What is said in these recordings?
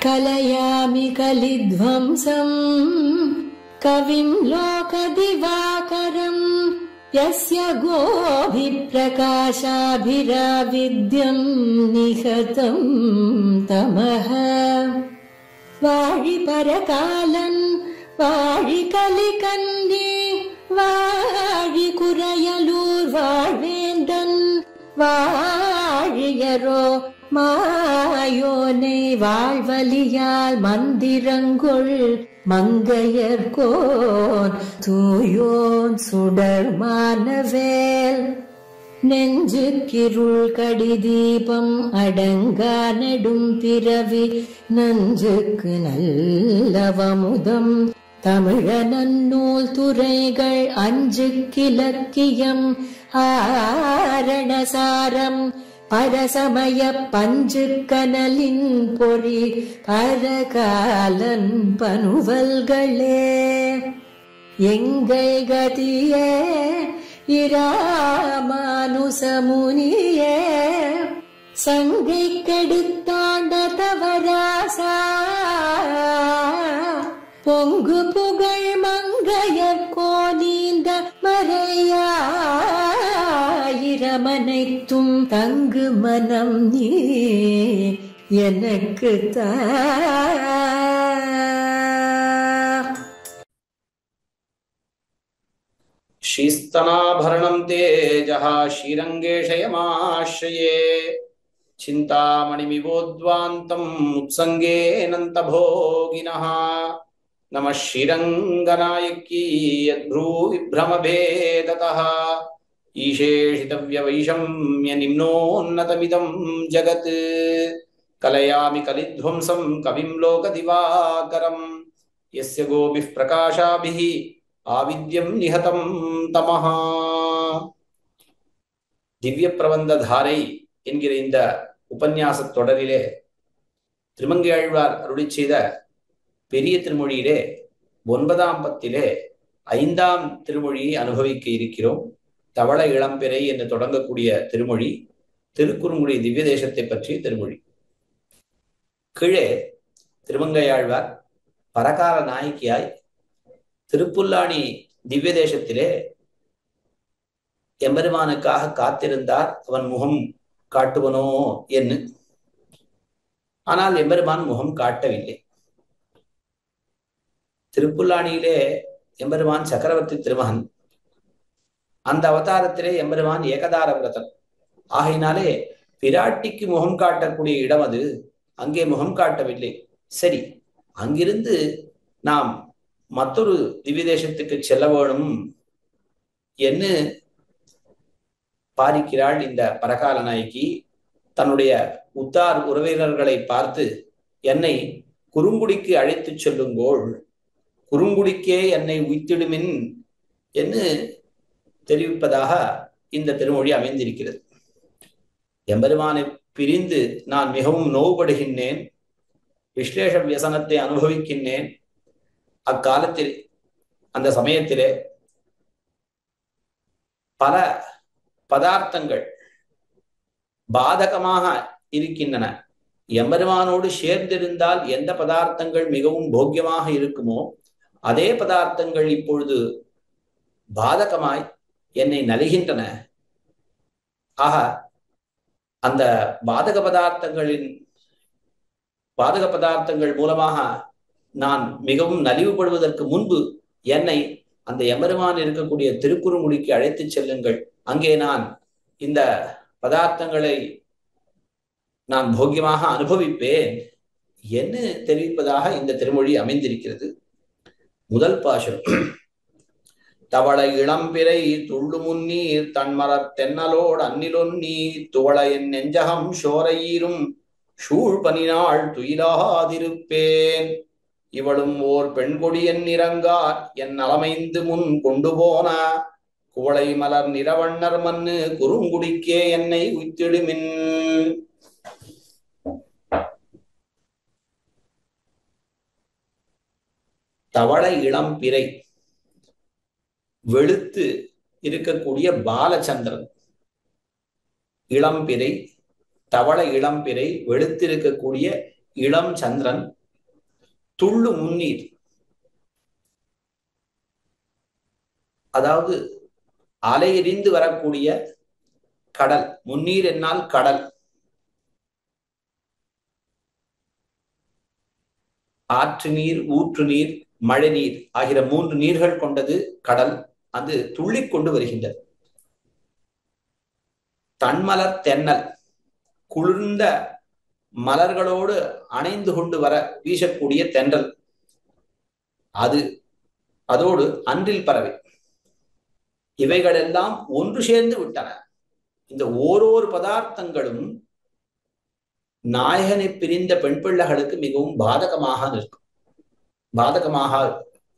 கலயாமி கலித்வம்சம் கவிம் லோகதிவாகரம் யஸ்ய கோபிப்ரகாசாபிராவித்யம் நிகதம் தமஹ. வாழி பரகாலன் வாழி கலிகன்னி வாழி குறையலூர் வாழ்வேந்தன் வாழியரோ மாயோனை வாழ்வலியால் மந்திரங்கொள் மங்கையர்கோன் தூயோன் சுடர் மானவேல். நெஞ்சுக்கிருள் கடிதீபம் அடங்கா நெடும் பிறவி நஞ்சுக்கு நல்லவமுதம் தமிழ நன்னூல் துறைகள் அஞ்சுக்கிலக்கியம் ஆரணசாரம் பரசமய பஞ்சு கனலின் பொறி பரகாலன் பனுவல்களே. எங்கை கதியே இராமானுசமுனியே சங்கை கெடுத்தாண்ட தவராசா பொங்கு புகழ் மங்கையர் கோனீந்த மறையாயிரமனைத்தும் தங்கு மனம் நீ எனக்கு தா. ஸ்ரீஸ்தனாபரணம் தேஜः ஸ்ரீரங்கேஷயமாශ්ரயே சிந்தாமணிமிவோத்வாந்தம் உத்சங்கேனந்தபோகினः நமः ஸ்ரீரங்கநாயகி யத்ப்ரூவிப்ரமபேததः ஈசேஷிதவ்யவைஷம்ய நிம்னோன்னதமிதம் ஜகத் கலயாமி கலித்வம்சம் கவிம் லோகதிவாகரம் யஸ்ய கோபிः பிரகாசாபிः ஆவித்யம் நிஹதம் தமஹா. திவ்ய பிரபந்த தாரை என்கிற இந்த உபன்யாச தொடரிலே திருமங்கையாழ்வார் அருளி செய்த பெரிய திருமொழியிலே 9ஆம் பத்திலே 5ஆம் திருமொழியை அனுபவிக்க இருக்கிறோம். தவள இளம்பிறை என்று தொடங்கக்கூடிய திருமொழி திருக்குறுங்குடி திவ்ய தேசத்தை பற்றிய திருமொழி. கீழே திருமங்கையாழ்வார் பரகால நாயகியாய் திருப்புல்லாணி திவ்ய தேசத்திலே எம்பெருமானுக்காக காத்திருந்தார். அவன் முகம் காட்டுவனோ என்று. ஆனால் எம்பெருமான் முகம் காட்டவில்லை. திருப்புல்லாணியிலே எம்பெருமான் சக்கரவர்த்தி திருமகன். அந்த அவதாரத்திலே எம்பெருமான் ஏகதார விரதன். ஆகையினாலே பிராட்டிக்கு முகம் காட்டக்கூடிய இடம் அது. அங்கே முகம் காட்டவில்லை. சரி, அங்கிருந்து நாம் மற்றொரு திவ்ய தேசத்துக்கு செல்ல வேணும் என்று பாரிக்கிறாள் இந்த பரகால நாயகி. தன்னுடைய உத்தார் உறவினர்களை பார்த்து என்னை குறுங்குடிக்கு அழைத்து செல்லுங்கோள், குறுங்குடிக்கே என்னை உய்த்திடுமின் என்று தெரிவிப்பதாக இந்த திருமொழி அமைந்திருக்கிறது. எம்பெருமானை பிரிந்து நான் மிகவும் நோவுபடுகின்றேன், விஸ்லேஷ வியசனத்தை அனுபவிக்கின்றேன். அக்காலத்தில் அந்த சமயத்திலே பல பதார்த்தங்கள் பாதகமாக இருக்கின்றன. எம்பெருமானோடு சேர்ந்திருந்தால் எந்த பதார்த்தங்கள் மிகவும் போக்கியமாக இருக்குமோ அதே பதார்த்தங்கள் இப்பொழுது பாதகமாய் என்னை நலிகின்றன. ஆக அந்த பாதக பதார்த்தங்கள் மூலமாக நான் மிகவும் நலிவுபடுவதற்கு முன்பு என்னை அந்த எம்பெருமான் இருக்கக்கூடிய திருக்குறுங்குடிக்கு அழைத்து செல்லுங்கள். அங்கே நான் இந்த பதார்த்தங்களை நான் போக்கியமாக அனுபவிப்பேன் என்று தெரிவிப்பதாக இந்த திருமொழி அமைந்திருக்கிறது. முதல் பாசுரம். தவள இளம்பிறை துள்ளு முன்னீர் தன்மரத் தென்னலோடு அந்நிலொன்னி துவள என் நெஞ்சகம் சோரையீரும் சூழ் பனினாள் துயிலாதிருப்பேன். இவளும் ஓர் பெண்கொடி என் இறங்கார் என் நலமைந்து முன் கொண்டு போன குவளை மலர் நிறவண்ணர் மண்ணு குறுங்குடிக்கே என்னை உய்த்திடுமின். தவள இளம்பிறை, வெளுத்து இருக்கக்கூடிய பாலச்சந்திரன். இளம்பிறை, தவள இளம்பிறை, வெளுத்திருக்கக்கூடிய இளம் சந்திரன் துள்ளு முன்னீர், அதாவது அலையெறிந்து வரக்கூடிய கடல். முன்னீர் என்னால் கடல். ஆற்று நீர், ஊற்று நீர், மழை நீர் ஆகிய 3 நீர்கள் கொண்டது கடல். அது துள்ளிக் கொண்டு வருகின்றது. தன்மலர் தென்னல், குளிர்ந்த மலர்களோடு அணைந்து கொண்டு வர வீசக்கூடிய தென்றல் அது. அதோடு அன்றில் பறவை, இவைகளெல்லாம் ஒன்று சேர்ந்து விட்டன. இந்த ஓரொரு பதார்த்தங்களும் நாயகனை பிரிந்த பெண் பிள்ளைகளுக்கு மிகவும் பாதகமாக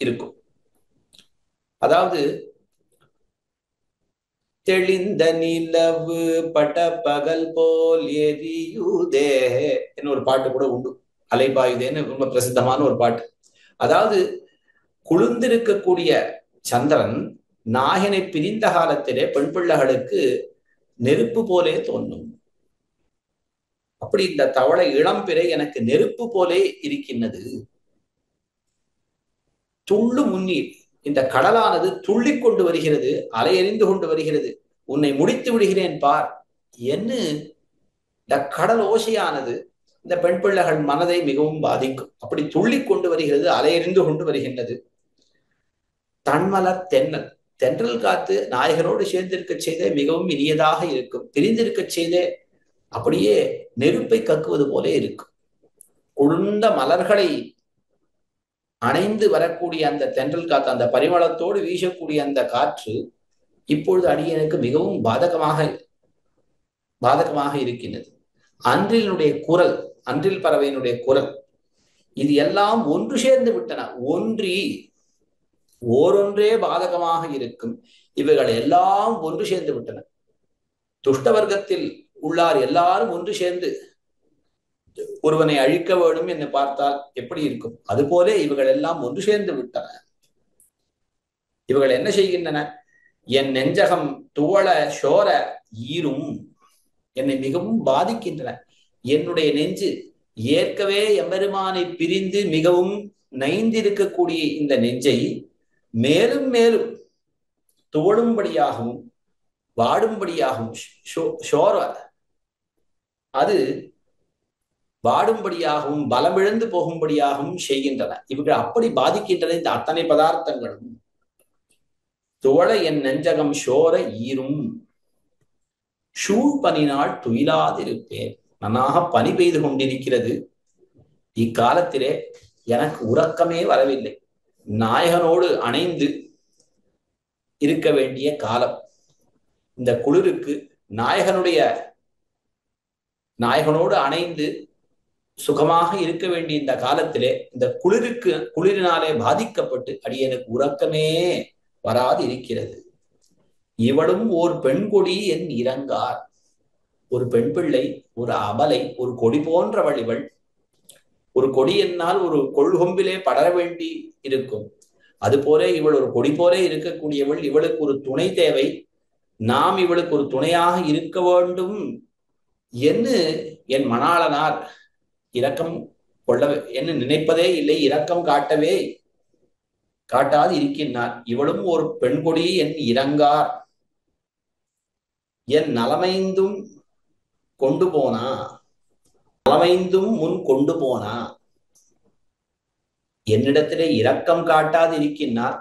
இருக்கும். அதாவது தெளிந்த நிலவு பட்ட பகல் போல் எரியுதே என்ன ஒரு பாட்டு கூட உண்டு, அலைபாயுதேன்னு ரொம்ப பிரசித்தமான ஒரு பாட்டு. அதாவது குளிர்ந்திருக்கக்கூடிய சந்திரன் நாயகனை பிரிந்த காலத்திலே பெண் பிள்ளைகளுக்கு நெருப்பு போலே தோன்றும். அப்படி இந்த தவளை இளம்பிறை எனக்கு நெருப்பு போலே இருக்கின்றது. துள்ளு முன்னீர், இந்த கடலானது துள்ளிக் கொண்டு வருகிறது, அலையெறிந்து கொண்டு வருகிறது. உன்னை முடித்து விடுகிறேன் பார் என்று இந்த கடல் ஓசையானது இந்த பெண் பிள்ளைகள் மனதை மிகவும் பாதிக்கும். அப்படி துள்ளிக் கொண்டு வருகிறது, அலையெறிந்து கொண்டு வருகின்றது. தன்மலர் தென்னல், தென்றல் காத்து நாயகனோடு சேர்ந்திருக்க செய்தே மிகவும் இனியதாக இருக்கும். பிரிந்திருக்க செய்தே அப்படியே நெருப்பை கக்குவது போலே இருக்கும். குளிர்ந்த மலர்களை அணைந்து வரக்கூடிய அந்த தென்றல் காத்து, அந்த பரிமளத்தோடு வீசக்கூடிய அந்த காற்று இப்பொழுது அடியனுக்கு மிகவும் பாதகமாக இருக்கின்றது. அன்றினுடைய குரல், அன்றில் பறவையினுடைய குரல், இது எல்லாம் ஒன்று சேர்ந்து விட்டன. ஓரொன்றே பாதகமாக இருக்கும். இவைகள் எல்லாம் ஒன்று சேர்ந்து விட்டன. துஷ்ட வர்க்கத்தில் உள்ளார் எல்லாரும் ஒன்று சேர்ந்து ஒருவனை அழிக்க வேண்டும் என்று பார்த்தால் எப்படி இருக்கும்? அதுபோல இவைகள் எல்லாம் ஒன்று சேர்ந்து விட்டன. இவைகள் என்ன செய்கின்றன? என் நெஞ்சகம் துவள சோர ஈரும், என்னை மிகவும் பாதிக்கின்றன. என்னுடைய நெஞ்சு ஏற்கவே எம்பெருமானை பிரிந்து மிகவும் நைந்திருக்கக்கூடிய இந்த நெஞ்சை மேலும் மேலும் துவளும்படியாகவும் வாடும்படியாகவும் சோர அது வாடும்படியாகவும் பலமிழந்து போகும்படியாகவும் செய்கின்றன. இவர்கள் அப்படி பாதிக்கின்றன இந்த அத்தனை பதார்த்தங்களும். துவள என் நெஞ்சகம் சோர ஈரும், சூழ் பனினால் துயிலாதிருப்பேன். நன்னாக பனி பெய்து கொண்டிருக்கிறது. இக்காலத்திலே எனக்கு உறக்கமே வரவில்லை. நாயகனோடு அணைந்து இருக்க வேண்டிய காலம். இந்த குளிருக்கு நாயகனோடு அணைந்து சுகமாக இருக்க வேண்டிய இந்த காலத்திலே இந்த குளிரினாலே பாதிக்கப்பட்டு அடியனுக்கு உறக்கமே வராது இருக்கிறது. இவளும் ஓர் பெண் கொடி என் இறங்கார். ஒரு பெண் பிள்ளை, ஒரு அபலை, ஒரு கொடி போன்றவள் இவள். ஒரு கொடி என்னால் ஒரு கொள்கொம்பிலே படர வேண்டி இருக்கும். அதுபோல இவள் ஒரு கொடி போலே இருக்கக்கூடியவள். இவளுக்கு ஒரு துணை தேவை. நாம் இவளுக்கு ஒரு துணையாக இருக்க வேண்டும் என்று என் மணாளனார் இரக்கம் கொள்ளவே என்று நினைப்பதே இல்லை. இரக்கம் காட்டாது இருக்கின்றார். இவளும் ஒரு பெண் கொடி என் இறங்கார். என் நலமைந்தும் கொண்டு போனா, நலமைந்தும் முன் கொண்டு போனா. என்னிடத்திலே இரக்கம் காட்டாது இருக்கின்றார்.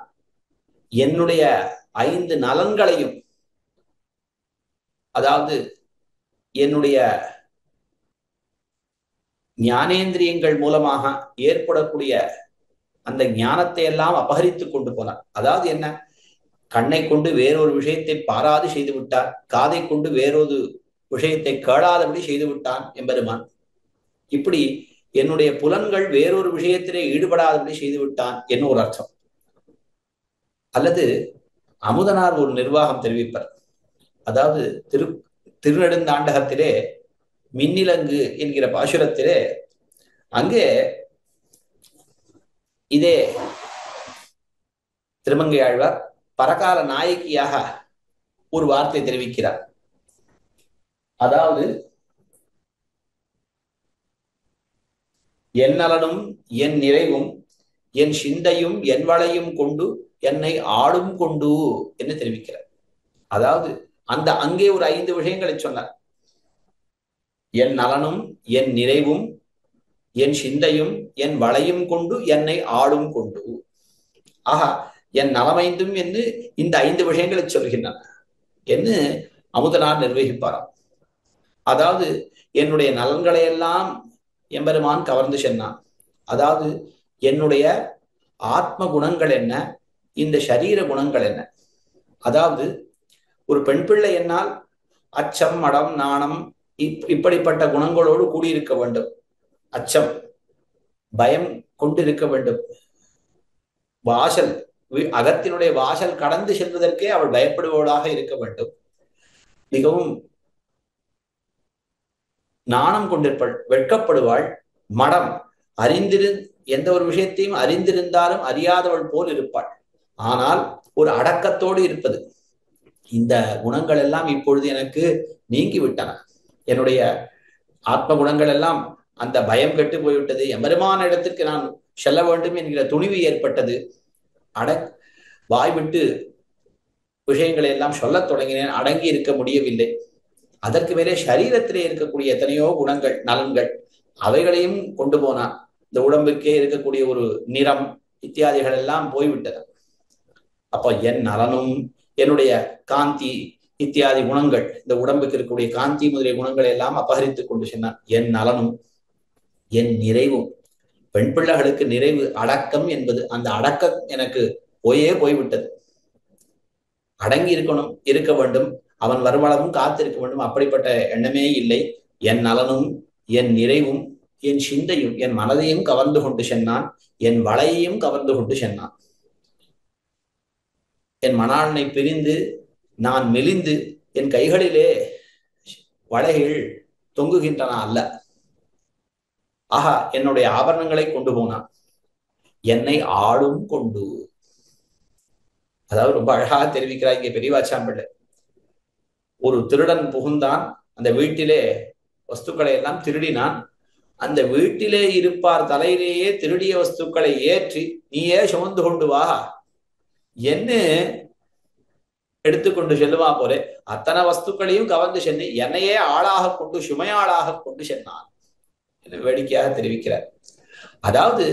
என்னுடைய 5 நலன்களையும், அதாவது என்னுடைய ஞானேந்திரியங்கள் மூலமாக ஏற்படக்கூடிய அந்த ஞானத்தை எல்லாம் அபகரித்துக் கொண்டு போனார். அதாவது என்ன? கண்ணை கொண்டு வேறொரு விஷயத்தை பாராது செய்து விட்டார். காதை கொண்டு வேறொரு விஷயத்தை கேளாதபடி செய்து விட்டான் எம்பெருமான். இப்படி என்னுடைய புலன்கள் வேறொரு விஷயத்திலே ஈடுபடாதபடி செய்து விட்டான் என்ன ஒரு அர்த்தம். அல்லது அமுதனார் ஒரு நிர்வாகம் தெரிவிப்பார். அதாவது திருநெடுந்தாண்டகத்திலே மின்னிலங்கு என்கிற பாசுரத்திலே அங்கே இதே திருமங்கை ஆழ்வார் பரகால நாயகியாக ஒரு வார்த்தை தெரிவிக்கிறார். அதாவது என் நலனும் என் நிறைவும் என் சிந்தையும் என் வளையும் கொண்டு என்னை ஆளும் கொண்டு என்று தெரிவிக்கிறார். அதாவது அங்கே ஒரு 5 விஷயங்களை சொன்னார். என் நலனும் என் நிறைவும் என் சிந்தையும் என் வளையும் கொண்டு என்னை ஆளும் கொண்டு. ஆஹா, என் நலமைந்தும் என்று இந்த 5 விஷயங்களை சொல்கின்றன என்று அமுதனார் நிர்வகிப்பாராம். அதாவது என்னுடைய நலன்களை எல்லாம் எம்பெருமான் கவர்ந்து சென்றான். அதாவது என்னுடைய ஆத்ம குணங்கள் என்ன, இந்த சரீர குணங்கள் என்ன. அதாவது ஒரு பெண் பிள்ளை என்னால் அச்சம், மடம், நாணம் இப்படிப்பட்ட குணங்களோடு கூடியிருக்க வேண்டும். அச்சம், பயம் கொண்டிருக்க வேண்டும். வாசல், அகத்தினுடைய வாசல் கடந்து செல்வதற்கே அவள் பயப்படுவதாக இருக்க வேண்டும். மிகவும் நாணம் கொண்டிருப்பாள், வெட்கப்படுவாள். மடம், எந்த ஒரு விஷயத்தையும் அறிந்திருந்தாலும் அறியாதவள் போல் இருப்பாள். ஆனால் ஒரு அடக்கத்தோடு இருப்பது. இந்த குணங்கள் எல்லாம் இப்பொழுது எனக்கு நீங்கிவிட்டன. என்னுடைய ஆத்ம குணங்கள் எல்லாம், அந்த பயம் கெட்டு போய்விட்டது. எம்பெருமான இடத்துக்கு நான் செல்ல வேண்டும் என்கிற துணிவு ஏற்பட்டது. வாய்விட்டு விஷயங்களை எல்லாம் சொல்லத் தொடங்கினேன், அடங்கி இருக்க முடியவில்லை. அதற்கு மேலே சரீரத்திலே இருக்கக்கூடிய எத்தனையோ குணங்கள், நலன்கள், அவைகளையும் கொண்டு போனான். இந்த உடம்புக்கே இருக்கக்கூடிய ஒரு நிறம் இத்தியாதிகள் எல்லாம் போய்விட்டது. அப்போ என் நலனும் என்னுடைய காந்தி இத்தியாதி குணங்கள், இந்த உடம்புக்கு இருக்கக்கூடிய காந்தி முதலிய குணங்களை எல்லாம் அபகரித்துக் கொண்டு சென்றான். என் நலனும் என் நிறைவும். பெண் பிள்ளைகளுக்கு நிறைவு, அடக்கம் என்பது, அந்த அடக்கம் எனக்கு போய்விட்டது. அடங்கி இருக்க வேண்டும், அவன் வருமளவும் காத்திருக்க வேண்டும், அப்படிப்பட்ட எண்ணமே இல்லை. என் நலனும் என் நிறைவும் என் சிந்தையும் என் மனதையும் கவர்ந்து கொண்டு சென்றான், என் வளையையும் கவர்ந்து கொண்டு சென்றான். என் மணாளனை பிரிந்து நான் மெலிந்து என் கைகளிலே வளைகள் தொங்குகின்றன அல்ல. ஆஹா, என்னுடைய ஆபரணங்களை கொண்டு போனான், என்னை ஆளும் கொண்டு. அதாவது ரொம்ப அழகாக தெரிவிக்கிறார் இங்கே பெரியவாச்சாம்பிள்ளை. ஒரு திருடன் புகுந்தான், அந்த வீட்டிலே வஸ்துக்களை எல்லாம் திருடினான். அந்த வீட்டிலே இருப்பார் தலையிலேயே திருடிய வஸ்துக்களை ஏற்றி நீயே சுமந்து கொண்டு வா என்று எடுத்துக்கொண்டு செல்லுவா போல அத்தனை வஸ்துக்களையும் கவர்ந்து சென்று என்னையே ஆளாக கொண்டு, சுமையாளாக கொண்டு சென்றான் என்று வேடிக்கையாக தெரிவிக்கிறார். அதாவது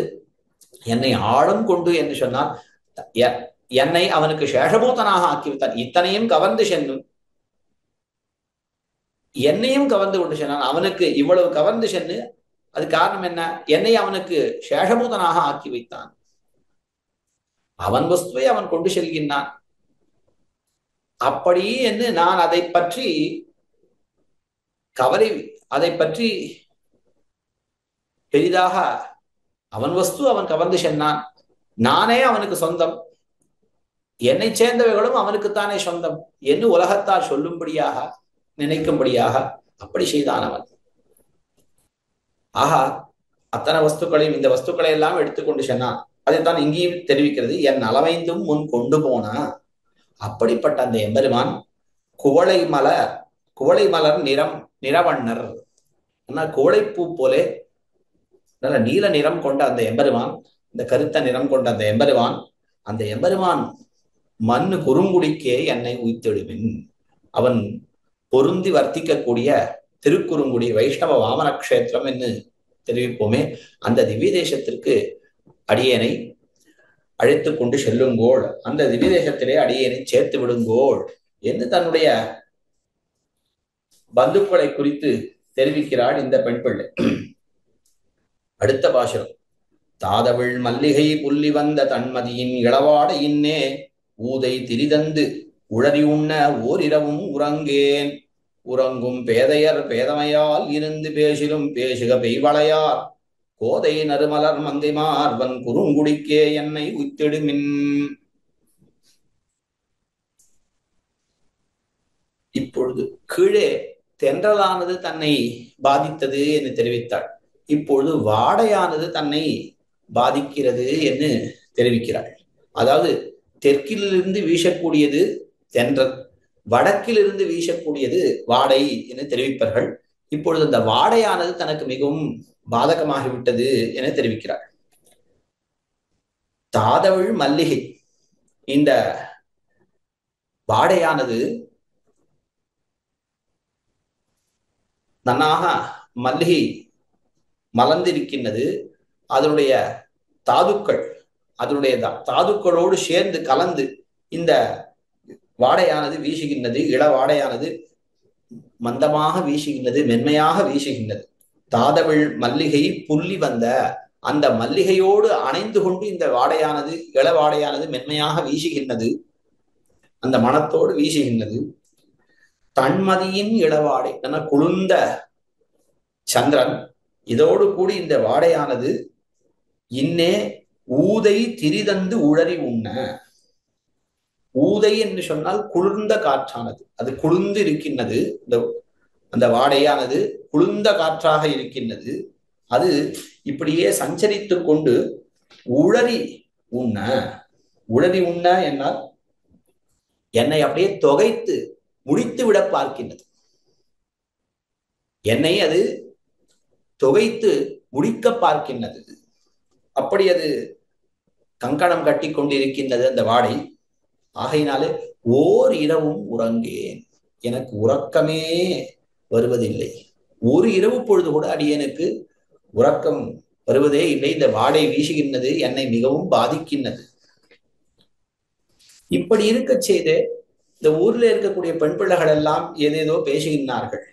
என்னை ஆளும் கொண்டு என்று சொன்னால் என்னை அவனுக்கு சேஷபூதனாக ஆக்கிவிட்டான். இத்தனையும் கவர்ந்து சென்றும் என்னையும் கவர்ந்து கொண்டு சென்றான். அவனுக்கு இவ்வளவு கவர்ந்து சென்று அது காரணம் என்ன? என்னை அவனுக்கு சேஷபூதனாக ஆக்கி வைத்தான். அவன் வஸ்துவை அவன் கொண்டு செல்கின்றான். அப்படி என்று நான் அதை பற்றி கவலை, அதை பற்றி பெரிதாக, அவன் வஸ்து அவன் கவர்ந்து சென்றான், நானே அவனுக்கு சொந்தம், என்னை சேர்ந்தவைகளும் அவனுக்குத்தானே சொந்தம் என்று உலகத்தால் சொல்லும்படியாக, நினைக்கும்படியாக அப்படி செய்தான் அவன். ஆஹா, அத்தனை வஸ்துக்களையும், இந்த வஸ்துக்களை எல்லாம் எடுத்துக்கொண்டு சென்னான். அதைத்தான் இங்கேயும் தெரிவிக்கிறது, என் நலமைந்தும் முன் கொண்டு போனா. அப்படிப்பட்ட அந்த எம்பெருமான் குவளை மலர் நிறவண்ணர், குவளைப்பூ போலே நல்ல நீல நிறம் கொண்ட அந்த எம்பெருமான், இந்த கருத்த நிறம் கொண்ட அந்த எம்பெருமான் மண்ணு குறுங்குடிக்கே என்னை உய்த்தெழுமின். அவன் பொருந்தி வர்த்திக்கக்கூடிய திருக்குறுங்குடி வைஷ்ணவ வாமன கஷேத்திரம் என்று தெரிவிப்போமே, அந்த திவ்ய தேசத்திற்கு அடியேனை அழைத்து கொண்டு செல்லுங்கோள், அந்த திவ்ய தேசத்திலே அடியேனை சேர்த்து விடுங்கோள் என்று தன்னுடைய பந்துக்களை குறித்து தெரிவிக்கிறாள் இந்த பெண் பிள்ளை. அடுத்த பாசுரம், தாதவிழ் மல்லிகை புள்ளி வந்த தன்மதியின் இளவாட இன்னே ஊதை திரிதந்து உழறி உண்ண ஓரிரவும் உறங்கேன். உறங்கும் பேதையர் பேதமையால் இருந்து பேசிலும் பேசுக பெய்வளையார் கோதை நறுமலர் மந்தைமார்வன் குறுங்குடிக்கே என்னை உய்த்திடுமின். இப்பொழுது கீழே தென்றலானது தன்னை பாதித்தது என்று தெரிவித்தாள். இப்பொழுது வாடையானது தன்னை பாதிக்கிறது என்று தெரிவிக்கிறாள். அதாவது தெற்கிலிருந்து வீசக்கூடியது தென்றல், வடக்கிலிருந்து வீசக்கூடியது வாடை என்று தெரிவிப்பார்கள். இப்பொழுது அந்த வாடையானது தனக்கு மிகவும் பாதகமாகிவிட்டது என தெரிவிக்கிறார். தாதவிழ் மல்லிகை இந்த வாடையானது நன்னாக மல்லிகை மலர்ந்திருக்கின்றது. அதனுடைய தாதுக்கள் அதனுடைய தாதுக்களோடு சேர்ந்து கலந்து இந்த வாடையானது வீசுகின்றது. இளவாடையானது மந்தமாக வீசுகின்றது, மென்மையாக வீசுகின்றது. தாதவிழ் மல்லிகை புள்ளி வந்த அந்த மல்லிகையோடு அணைந்து கொண்டு இந்த வாடையானது இளவாடையானது மென்மையாக வீசுகின்றது, அந்த மனத்தோடு வீசுகின்றது. தன்மதியின் இளவாடை என குளிர்ந்த சந்திரன் இதோடு கூடி இந்த வாடையானது இன்னே ஊதை திரிதந்து உளறி உண்ண. ஊதை என்று சொன்னால் குளிர்ந்த காற்றானது, அது குளிர்ந்து இருக்கின்றது. அந்த வாடையானது குளிர்ந்த காற்றாக இருக்கின்றது. அது இப்படியே சஞ்சரித்து கொண்டு உளறி உண்ண. உளறி உண்ண என்னால் என்னை அப்படியே தொகைத்து முடித்து விட பார்க்கின்றது. என்னை அது தொகைத்து முடிக்க பார்க்கின்றது. அப்படி அது கங்கணம் கட்டி கொண்டிருக்கின்றது அந்த வாடை. ஆகையினாலே ஓர் இரவும் உறங்கேன், எனக்கு உறக்கமே வருவதில்லை. ஒரு இரவு பொழுது கூட அடியனுக்கு உறக்கம் வருவதே இல்லை. இந்த வாடை வீசுகின்றது, என்னை மிகவும் பாதிக்கின்றது. இப்படி இருக்க செய்து இந்த ஊர்ல இருக்கக்கூடிய பெண் பிள்ளைகள் எல்லாம் ஏதேதோ பேசுகின்றார்கள்.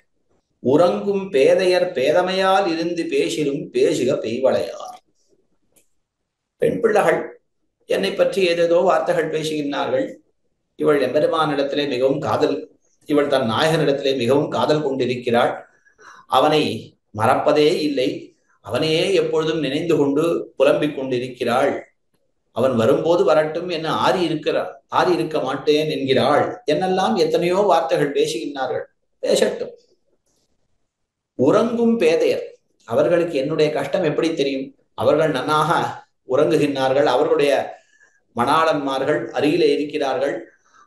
உறங்கும் பேதையர் பேதமையால் இருந்து பேசிலும் பேசுக பெய்வளையார். பெண் பிள்ளைகள் என்னை பற்றி ஏதேதோ வார்த்தைகள் பேசுகின்றார்கள். இவள் எம்பெருமானிடத்திலே மிகவும் காதல், இவள் தன் நாயகனிடத்திலே மிகவும் காதல் கொண்டிருக்கிறாள், அவனை மறப்பதே இல்லை, அவனையே எப்பொழுதும் நினைந்து கொண்டு புலம்பிக் கொண்டிருக்கிறாள், அவன் வரும்போது வரட்டும் என்ன ஆறி இருக்க மாட்டேன் என்கிறாள் என்னெல்லாம் எத்தனையோ வார்த்தைகள் பேசுகின்றார்கள். பேசட்டும். உறங்கும் பேதையர், அவர்களுக்கு என்னுடைய கஷ்டம் எப்படி தெரியும்? அவர்கள் நன்னாக உறங்குகின்றார்கள், அவர்களுடைய மணாளன்மார்கள் அருகிலே இருக்கிறார்கள்,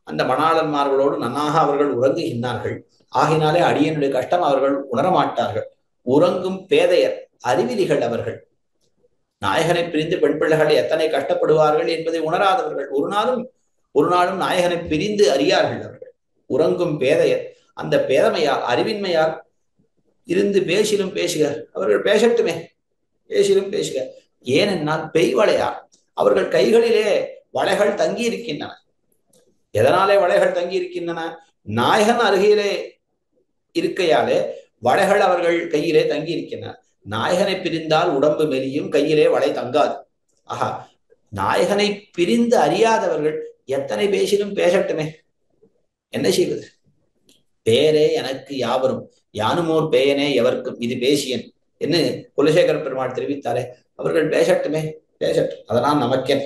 அந்த மணாளன்மார்களோடு நன்னாக அவர்கள் உறங்குகின்றார்கள். ஆகினாலே அடியனுடைய கஷ்டம் அவர்கள் உணரமாட்டார்கள். உறங்கும் பேதையர், அறிவிலிகள் அவர்கள். நாயகனை பிரிந்து பெண் பிள்ளைகள் எத்தனை கஷ்டப்படுவார்கள் என்பதை உணராதவர்கள். ஒரு நாளும் நாயகனை பிரிந்து அறியார்கள் அவர்கள். உறங்கும் பேதையர், அந்த பேதமையால் அறிவின்மையால் இருந்து பேசிலும் பேசுக, அவர்கள் பேசட்டுமே, பேசிலும் பேசுக. ஏனென்னால் பெய்வளையார், அவர்கள் கைகளிலே வளைகள் தங்கி இருக்கின்றன. எதனாலே வளைகள் தங்கி இருக்கின்றன? நாயகன் அருகிலே இருக்கையாலே வளைகள் அவர்கள் கையிலே தங்கி இருக்கின்றன. நாயகனை பிரிந்தால் உடம்பு மெலியும், கையிலே வளை தங்காது. ஆஹா, நாயகனை பிரிந்து அறியாதவர்கள் எத்தனை பேசிலும் பேசட்டுமே, என்ன செய்வது? பேரே எனக்கு யாவரும் யானுமோர் பேயனே எவர்க்கும் இது பேசியன் என்று குலசேகர பெருமாள் தெரிவித்தாரே. அவர்கள் பேசட்டுமே, பேசட்டும், அதனால் நமக்கேன்.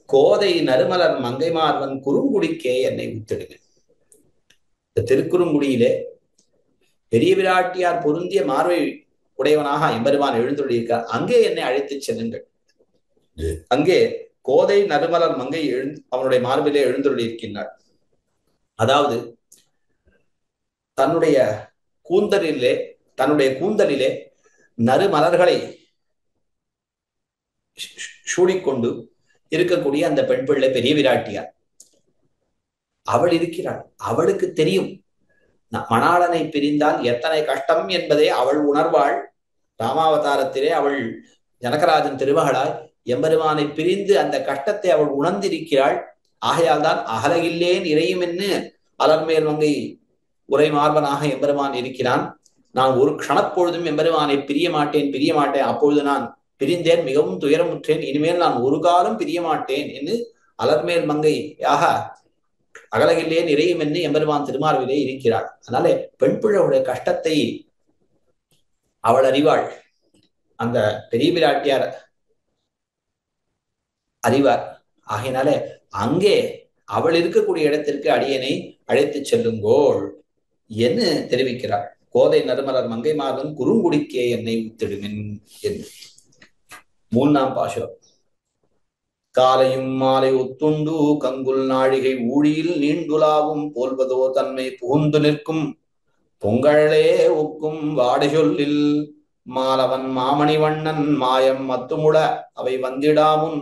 கோதை நறுமலர் மங்கை மார்வன் குறுங்குடிக்கே என்னை உத்திடுங்க. இந்த திருக்குறுங்குடியிலே பெரிய விராட்டியார் பொருந்திய மார்பை உடையவனாக எம்பெருமான் எழுந்துள்ளிருக்கார். அங்கே என்னை அழைத்து செல்லுங்கள். அங்கே கோதை நறுமலர் மங்கை அவனுடைய மார்பிலே எழுந்துள்ளிருக்கின்றார். அதாவது தன்னுடைய கூந்தலிலே நறுமலர்களை சூடிக்கொண்டு இருக்கக்கூடிய அந்த பெண் பிள்ளை பெரிய விராட்டியார். அவள் இருக்கிறாள். அவளுக்கு தெரியும் மணாளனை பிரிந்தால் எத்தனை கஷ்டம் என்பதை அவள் உணர்வாள். ராமாவதாரத்திலே அவள் ஜனகராஜன் திருமகளாய் எம்பெருமானை பிரிந்து அந்த கஷ்டத்தை அவள் உணர்ந்திருக்கிறாள். ஆகையால் தான் அகலகில்லேன் இறையும் என்று அலர்மேல் மங்கை உரை மார்பனாக எம்பெருமான் இருக்கிறான். நான் ஒரு க்ஷணப்பொழுதும் எம்பெருமானை பிரிய மாட்டேன், அப்பொழுது நான் பிரிந்தேன், மிகவும் துயரமுற்றேன், இனிமேல் நான் ஒரு காலம் பிரிய மாட்டேன் என்று அலர்மேல் மங்கையாக அகலகில்லேன் இறையும் என்று எம்பெருமான் திருமார்பிலே இருக்கிறாள். அதனாலே பெண் பிள்ளையுடைய கஷ்டத்தை அவள் அறிவாள். அந்த பெரிய பிராட்டியார் அறிவார். ஆகையினாலே அங்கே அவள் இருக்கக்கூடிய இடத்திற்கு அடியனை அழைத்து செல்லுங்கோள் என்று தெரிவிக்கிறாள். கோதை நறுமலர் மங்கை மாதம் குறுங்குடிக்கே என்னை உத்திடுமின் என்று. 3ஆம் பாசுரம். காலையும் மாலை ஒத்துண்டு கங்குல் நாழிகை ஊழியில் நீண்டுலாவும் போல்வதோ தன்மை புகுந்து நிற்கும் பொங்கழலே ஒக்கும் வாடை சொல்லில் மாலவன் மாமணி வண்ணன் மாயம் மத்துமுட அவை வந்திடாமுன்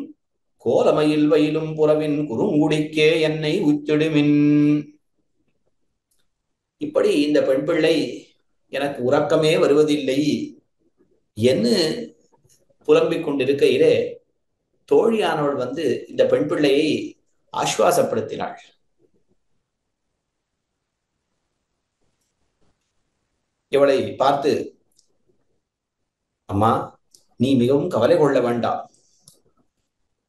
கோலமயில் வயிலும் புறவின் குறுங்குடிக்கே என்னை உத்திடுமின். இப்படி இந்த பெண் பிள்ளை எனக்கு உறக்கமே வருவதில்லை என்று புலம்பிக் கொண்டிருக்கையிலே தோழியானவள் வந்து இந்த பெண் பிள்ளையை ஆசுவாசப்படுத்தினாள். இவளை பார்த்து, அம்மா, நீ மிகவும் கவலை கொள்ள வேண்டாம்.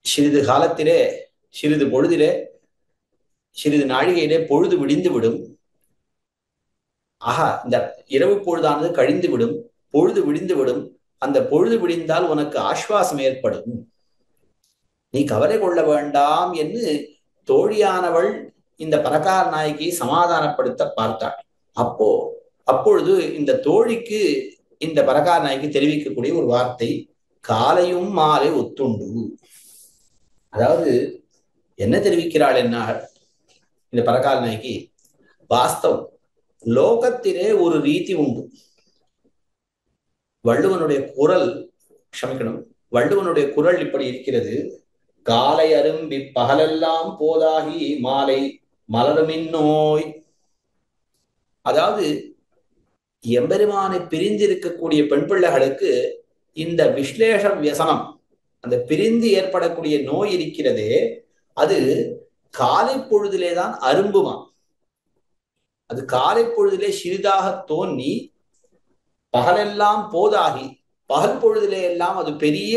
சிறிது காலத்திலே, சிறிது பொழுதிலே, சிறிது நாழிகையிலே பொழுது விடிந்து விடும். ஆஹா, இந்த இரவு பொழுதானது கழிந்து விடும், பொழுது விடிந்து விடும். அந்த பொழுது விடிந்தால் உனக்கு ஆசுவாசம் ஏற்படும், நீ கவலை கொள்ள வேண்டாம் என்று தோழியானவள் இந்த பரகார நாயகியை சமாதானப்படுத்த பார்த்தாள். அப்பொழுது இந்த தோழிக்கு இந்த பரகார நாயகி தெரிவிக்கக்கூடிய ஒரு வார்த்தை, காலையும் மாலை ஒத்துண்டு. அதாவது என்ன தெரிவிக்கிறாள் என்னால், இந்த பரகார நாயகி, வாஸ்தவம், லோகத்திலே ஒரு ரீதி உண்டு. வள்ளுவனுடைய குரல் இப்படி இருக்கிறது, காலை அரும்பி பகலெல்லாம் போதாகி மாலை மலருமின் நோய். அதாவது எம்பெருமானை பிரிந்திருக்கக்கூடிய பெண் பிள்ளைகளுக்கு இந்த விஸ்லேஷ வியசனம், அந்த பிரிந்து ஏற்படக்கூடிய நோய் இருக்கிறதே, அது காலை பொழுதிலேதான் அரும்புமா. அது காலை பொழுதிலே சிறிதாக தோன்றி பகலெல்லாம் போதாகி பகல் பொழுதிலே எல்லாம் அது பெரிய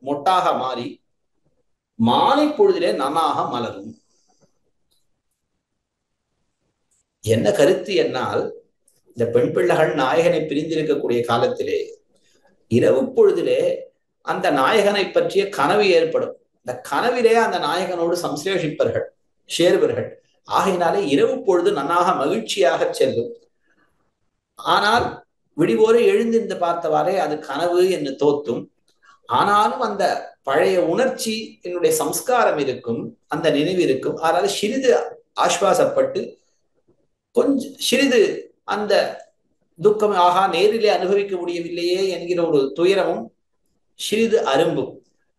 மொட்டாக மாறி மாலை பொழுதிலே நனாக மலரும். என்ன கருத்து என்னால், இந்த பெண் பிள்ளைகள் நாயகனை பிரிந்திருக்கக்கூடிய காலத்திலே இரவு பொழுதிலே அந்த நாயகனை பற்றிய கனவு ஏற்படும். இந்த கனவிலே அந்த நாயகனோடு சம்சேஷிப்பர்கள், சேருவர்கள். ஆகையினாலே இரவு பொழுது நன்னாக மகிழ்ச்சியாக செல்லும். ஆனால் விடிவோரை எழுந்திருந்து பார்த்தவாறே அது கனவு என்று தோத்தும். ஆனாலும் அந்த பழைய உணர்ச்சி, என்னுடைய சம்ஸ்காரம் இருக்கும், அந்த நினைவு இருக்கும். அதனால சிறிது ஆஸ்வாசப்பட்டு கொஞ்சம் சிறிது அந்த துக்கம், ஆகா நேரிலே அனுபவிக்க முடியவில்லையே என்கிற ஒரு துயரமும் சிறிது அரும்பும்.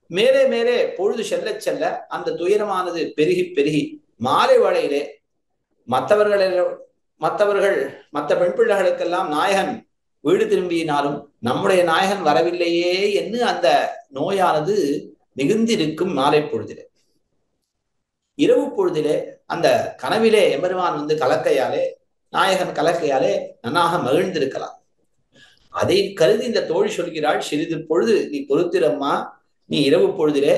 மேலே மேலே பொழுது செல்ல செல்ல அந்த துயரமானது பெருகி பெருகி மாலை வேளையிலே மற்ற பெண் பிள்ளைகளுக்கெல்லாம் நாயகன் வீடு திரும்பினாலும் நம்முடைய நாயகன் வரவில்லையே என்று அந்த நோயானது மிகுந்திருக்கும் மாலை பொழுதிலே. இரவு பொழுதிலே அந்த கனவிலே எம்பெருமான் வந்து கலக்கையாலே, நாயகன் கலக்கையாலே நன்னாக மகிழ்ந்திருக்கலாம். அதை கருதி இந்த தோழி சொல்கிறாள், சிறிது பொழுது நீ பொறுத்திரம்மா, நீ இரவு பொழுதிலே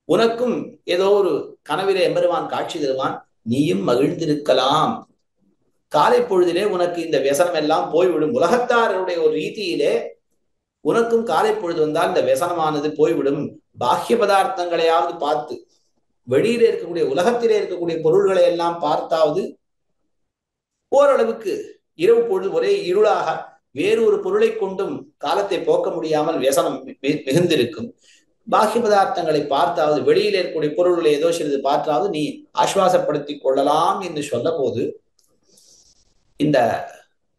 உனக்கும் ஏதோ ஒரு கனவிலே எம்பெருமான் காட்சி தருவான், நீயும் மகிழ்ந்திருக்கலாம். காலை பொழுதிலே உனக்கு இந்த வியசனம் எல்லாம் போய்விடும். உலகத்தாருடைய ஒரு ரீதியிலே உனக்கும் காலை பொழுது வந்தால் இந்த வியசனமானது போய்விடும். பாக்கிய பதார்த்தங்களையாவது பார்த்து, வெளியிலே இருக்கக்கூடிய உலகத்திலே இருக்கக்கூடிய பொருள்களை எல்லாம் பார்த்தாவது ஓரளவுக்கு, இரவு பொழுது ஒரே இருளாக வேறு ஒரு பொருளை கொண்டும் காலத்தை போக்க முடியாமல் வியசனம் மிகுந்திருக்கும். பாக்கிய பதார்த்தங்களை பார்த்தாவது, வெளியில் இருக்கக்கூடிய பொருள்களை ஏதோ சிறிது பார்த்தாவது நீ ஆஸ்வாசப்படுத்தி கொள்ளலாம் என்று சொல்ல போது இந்த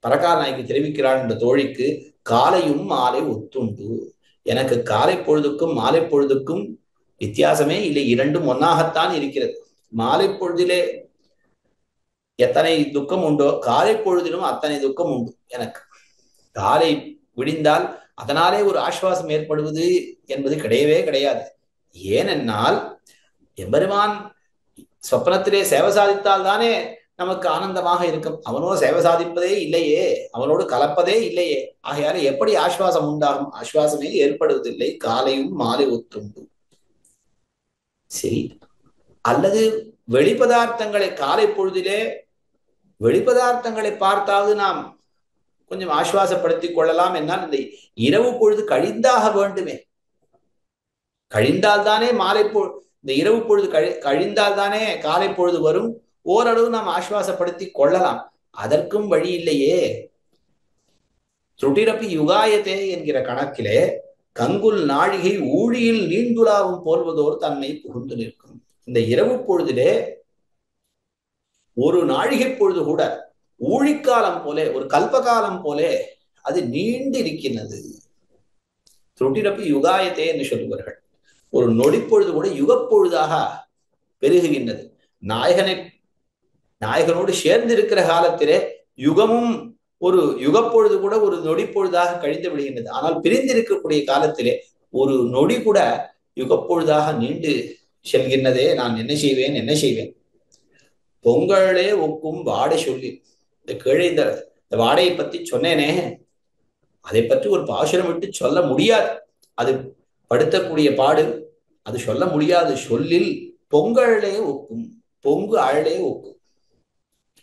பரகார நாயகி தெரிவிக்கிறாள் இந்த தோழிக்கு, காலையும் மாலை ஒத்துண்டு. எனக்கு காலை பொழுதுக்கும் மாலை பொழுதுக்கும் வித்தியாசமே இல்லை, இரண்டும் ஒன்னாகத்தான் இருக்கிறது. மாலை பொழுதிலே எத்தனை துக்கம் உண்டோ காலை பொழுதிலும் அத்தனை துக்கம் உண்டு எனக்கு. காலை விடிந்தால் அதனாலே ஒரு ஆஸ்வாசம் ஏற்படுவது என்பது கிடையவே கிடையாது. ஏனென்னால் எம்பெருமான் சொப்னத்திலே சேவை சாதித்தால் தானே நமக்கு ஆனந்தமாக இருக்கும். அவனோடு சேவை சாதிப்பதே இல்லையே, அவனோடு கலப்பதே இல்லையே. ஆகையால எப்படி ஆஸ்வாசம் உண்டாகும்? ஆஸ்வாசமே ஏற்படுவதில்லை. காலையும் மாலை ஒத்துண்டு. சரி, அல்லது வெளிப்பதார்த்தங்களை காலை பொழுதிலே வெளிப்பதார்த்தங்களை பார்த்தாவது நாம் கொஞ்சம் ஆஸ்வாசப்படுத்திக் கொள்ளலாம் என்னால் இந்த இரவு பொழுது கழிந்தாக வேண்டுமே. கழிந்தால்தானே மாலை பொழுது, இந்த இரவு பொழுது கழிந்தால்தானே காலை பொழுது வரும். ஓரளவு நாம் ஆஸ்வாசப்படுத்தி கொள்ளலாம். அதற்கும் வழி இல்லையே. சுட்டிரப்பி யுகாயத்தே என்கிற கணக்கிலே கங்குல் நாழிகை ஊழியில் நீண்டுலாவும் போல்வதோர் தன்மை புகுந்து நிற்கும். இந்த இரவு பொழுதிலே ஒரு நாழிகை பொழுது கூட ஊழிக்காலம் போலே, ஒரு கல்பகாலம் போலே அது நீண்டு இருக்கின்றது. சுட்டிரப்பி யுகாயத்தே என்று சொல்லுவார்கள். ஒரு நொடிப்பொழுது கூட யுகப்பொழுதாக பெருகுகின்றது. நாயகனை நாயகனோடு சேர்ந்து இருக்கிற காலத்திலே யுகமும் ஒரு யுகப்பொழுது கூட ஒரு நொடிப்பொழுதாக கழிந்து விடுகின்றது. ஆனால் பிரிந்திருக்கக்கூடிய காலத்திலே ஒரு நொடி கூட யுகப்பொழுதாக நீண்டு செல்கின்றதே. நான் என்ன செய்வேன் என்ன செய்வேன். பொங்கலே ஒக்கும் வாடை சொல்லி, இந்த கீழே இந்த வாடையை பத்தி சொன்னேனே, அதை பற்றி ஒரு பாசுரம் விட்டு சொல்ல முடியாது. அது படுத்தக்கூடிய பாடு, அது சொல்ல முடியாது. சொல்லில் பொங்கலே ஒக்கும், பொங்கு அழலே ஒக்கும்.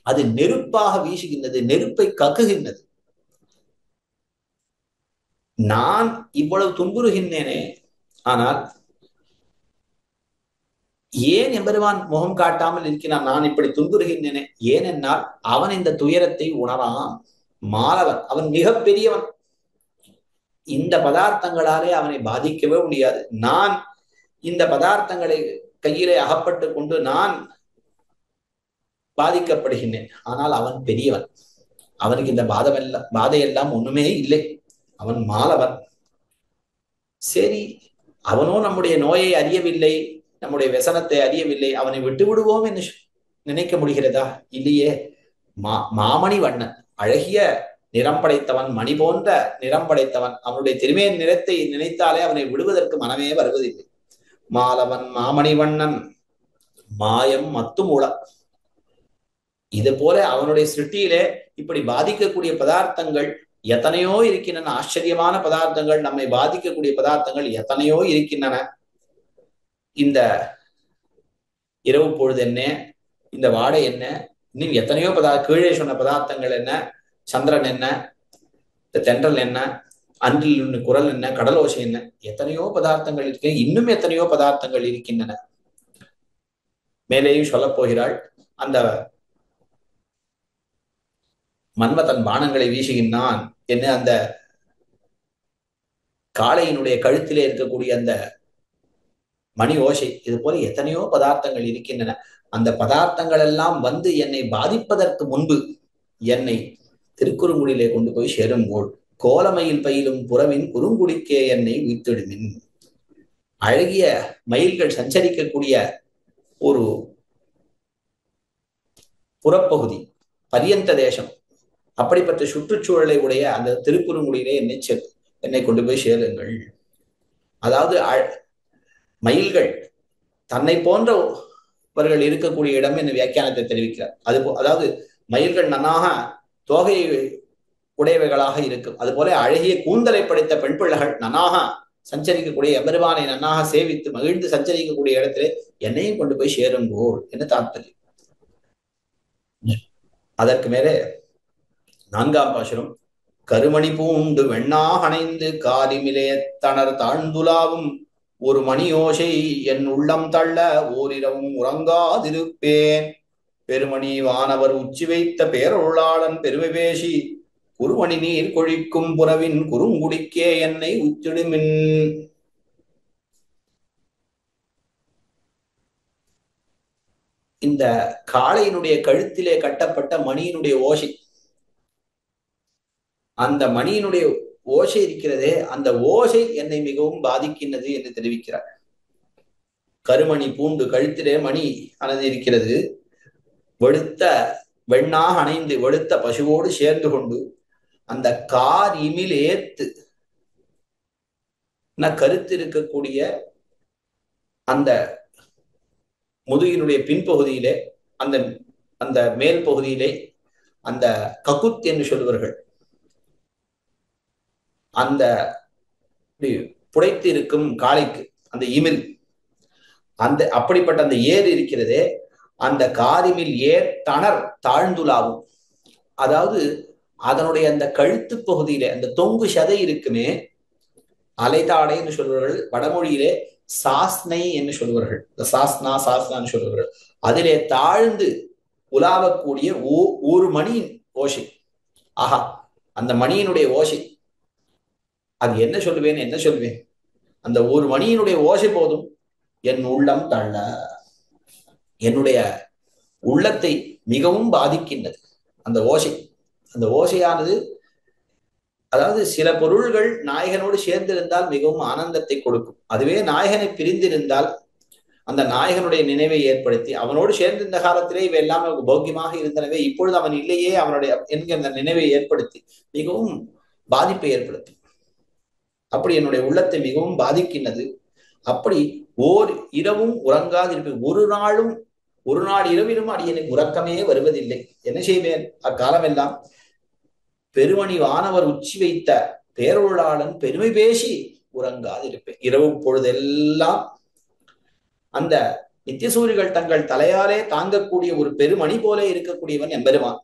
அது நெருப்பாக வீசுகின்றது, நெருப்பை கக்குகின்றது. நான் இவ்வளவு துன்புறுகின்றேனே, ஆனால் ஏன் எம்பெருமான் முகம் காட்டாமல் இருக்கிறான்? நான் இப்படி துன்புறுகின்றேனே ஏனென்றால் அவன் இந்த துயரத்தை உணரான். மாலவன், அவன் மிக பெரியவன். இந்த பதார்த்தங்களாலே அவனை பாதிக்கவே முடியாது. நான் இந்த பதார்த்தங்களை கையிலே அகப்பட்டு கொண்டு நான் பாதிக்கப்படுகின்றேன். ஆனால் அவன் பெரியவன், அவனுக்கு இந்த பாதையெல்லாம் ஒண்ணுமே இல்லை. அவன் மாலவன். சரி, அவனோ நம்முடைய நோயை அறியவில்லை, நம்முடைய व्यसனத்தை அறியவில்லை. அவனை விட்டு விடுவோம் என்று நினைக்க முடிகிறதா? இல்லையே. மாமணி வண்ணன், அழகிய நிறம் படைத்தவன், மணி போன்ற நிறம் படைத்தவன். அவனுடைய திருமேன் நிறத்தை நினைத்தாலே அவனை விடுவதற்கு மனமே வருவதில்லை. மாலவன் மாமணி வண்ணன் மாயம் மத்துமூல. இது போல அவனுடைய சிருஷ்டியிலே இப்படி பாதிக்கக்கூடிய பதார்த்தங்கள் எத்தனையோ இருக்கின்றன. ஆச்சரியமான பதார்த்தங்கள், நம்மை பாதிக்கக்கூடிய பதார்த்தங்கள் எத்தனையோ இருக்கின்றன. இந்த இரவு பொழுது என்ன, இந்த வாடை என்ன, இன்னும் எத்தனையோ கீழே சொன்ன பதார்த்தங்கள் என்ன, சந்திரன் என்ன, இந்த தென்றல் என்ன, அன்றில் குரல் என்ன, கடலோசை என்ன, எத்தனையோ பதார்த்தங்கள் இருக்கு. இன்னும் எத்தனையோ பதார்த்தங்கள் இருக்கின்றன. மேலேயும் சொல்ல போகிறாள். அந்த மன்மதன் பானங்களை வீசுகின்றான் என்ன, அந்த காளையினுடைய கழுத்திலே இருக்கக்கூடிய அந்த மணி ஓசை, இது போல எத்தனையோ பதார்த்தங்கள் இருக்கின்றன. அந்த பதார்த்தங்கள் எல்லாம் வந்து என்னை பாதிப்பதற்கு முன்பு என்னை திருக்குறுங்குடியிலே கொண்டு போய் சேரும்போல் கோலமயில் பயிலும் புறவின் குறுங்குடிக்கே என்னை உய்த்திடுமின். அழகிய மயில்கள் சஞ்சரிக்கக்கூடிய ஒரு புறப்பகுதி, பரியந்த தேசம், அப்படிப்பட்ட சுற்றுச்சூழலை உடைய அந்த திருக்குறுங்குடியிலே என்னை கொண்டு போய் சேருங்கள். அதாவது மயில்கள் தன்னை போன்றவர்கள் இருக்கக்கூடிய இடம் என்று வியாக்கியானத்தை தெரிவிக்கிறார். அதாவது மயில்கள் நன்னாக தோகை உடையவைகளாக இருக்கும். அதுபோல அழகிய கூந்தலை படைத்த பெண் பிள்ளைகள் நன்னாக சஞ்சரிக்கக்கூடிய, எம்பெருமானை நன்னாக சேவித்து மகிழ்ந்து சஞ்சரிக்கக்கூடிய இடத்திலே என்னையும் கொண்டு போய் சேருங்கோள் என்று தாற்பயம். அதற்கு மேலே 4ஆம் பாசுரம். கருமணி பூண்டு வெண்ணாக அணைந்து காரிமிலே தணர் தாழ்ந்துலாவும் ஒரு மணியோசை என் உள்ளம் தள்ள ஓரிரவும் உறங்காதிருப்பேன். பெருமணி வானவர் உச்சி வைத்த பேரொருளாளன் பெருமை பேசி குருமணி நீர் கொழிக்கும் புறவின் குறுங்குடிக்கே என்னை உச்சிடுமின். இந்த காளையினுடைய கழுத்திலே கட்டப்பட்ட மணியினுடைய ஓசை, அந்த மணியினுடைய ஓசை இருக்கிறதே, அந்த ஓசை என்னை மிகவும் பாதிக்கின்றது என்று தெரிவிக்கிறார். கருமணி பூண்டு, கழுத்திலே மணி ஆனது இருக்கிறது. வெளுத்த வெண்ணாக அணைந்து, வெளுத்த பசுவோடு சேர்ந்து கொண்டு அந்த கார் இமில் ஏத்து கருத்து இருக்கக்கூடிய அந்த முதுகினுடைய பின்பகுதியிலே, அந்த அந்த மேல் பகுதியிலே அந்த ககுத் என்று சொல்லுவார்கள், அந்த புடைத்து இருக்கும் காளைக்கு அந்த இமில், அந்த அப்படிப்பட்ட அந்த ஏர் இருக்கிறதே, அந்த காரிமில் ஏர் தணர் தாழ்ந்துலாவும். அதாவது அதனுடைய அந்த கழுத்து பகுதியிலே அந்த தொங்கு சதை இருக்குமே, அலைதாடை என்று சொல்வார்கள். வடமொழியிலே சாஸ்னை என்று சொல்வார்கள். சாஸ்னா சாஸ்னான்னு சொல்வார்கள். அதிலே தாழ்ந்து உலாவக்கூடிய ஒரு மணியின் ஓசை. ஆஹா, அந்த மணியினுடைய ஓசை, அது என்ன சொல்லுவேன். அந்த ஒரு மணியினுடைய ஓசை போதும் என் உள்ளம் தள்ள, என்னுடைய உள்ளத்தை மிகவும் பாதிக்கின்றது அந்த ஓசை. அந்த ஓசையானது அதாவது சில பொருள்கள் நாயகனோடு சேர்ந்திருந்தால் மிகவும் ஆனந்தத்தை கொடுக்கும். அதுவே நாயகனை பிரிந்திருந்தால் அந்த நாயகனுடைய நினைவை ஏற்படுத்தி அவனோடு சேர்ந்திருந்த காலத்திலே இவை எல்லாமே போக்கியமாக இருந்தனவே இப்பொழுது அவன் இல்லையே அவனுடைய என்கிற அந்த நினைவை ஏற்படுத்தி மிகவும் பாதிப்பை ஏற்படுத்தி அப்படி என்னுடைய உள்ளத்தை மிகவும் பாதிக்கின்றது. அப்படி ஓர் இரவும் உறங்காதிருப்பேன். ஒரு நாள் இரவிலும் அடியனுக்கு உறக்கமே வருவதில்லை. என்ன செய்வேன்? அக்காலமெல்லாம் பெருமணி வானவர் உச்சி வைத்த பேரொருளாளன் பெருமை பேசி உறங்காதிருப்பேன். இரவு பொழுதெல்லாம் அந்த நித்தியசூரிகள் தங்கள் தலையாலே தாங்கக்கூடிய ஒரு பெருமணி போல இருக்கக்கூடியவன் எம்பெருமான்.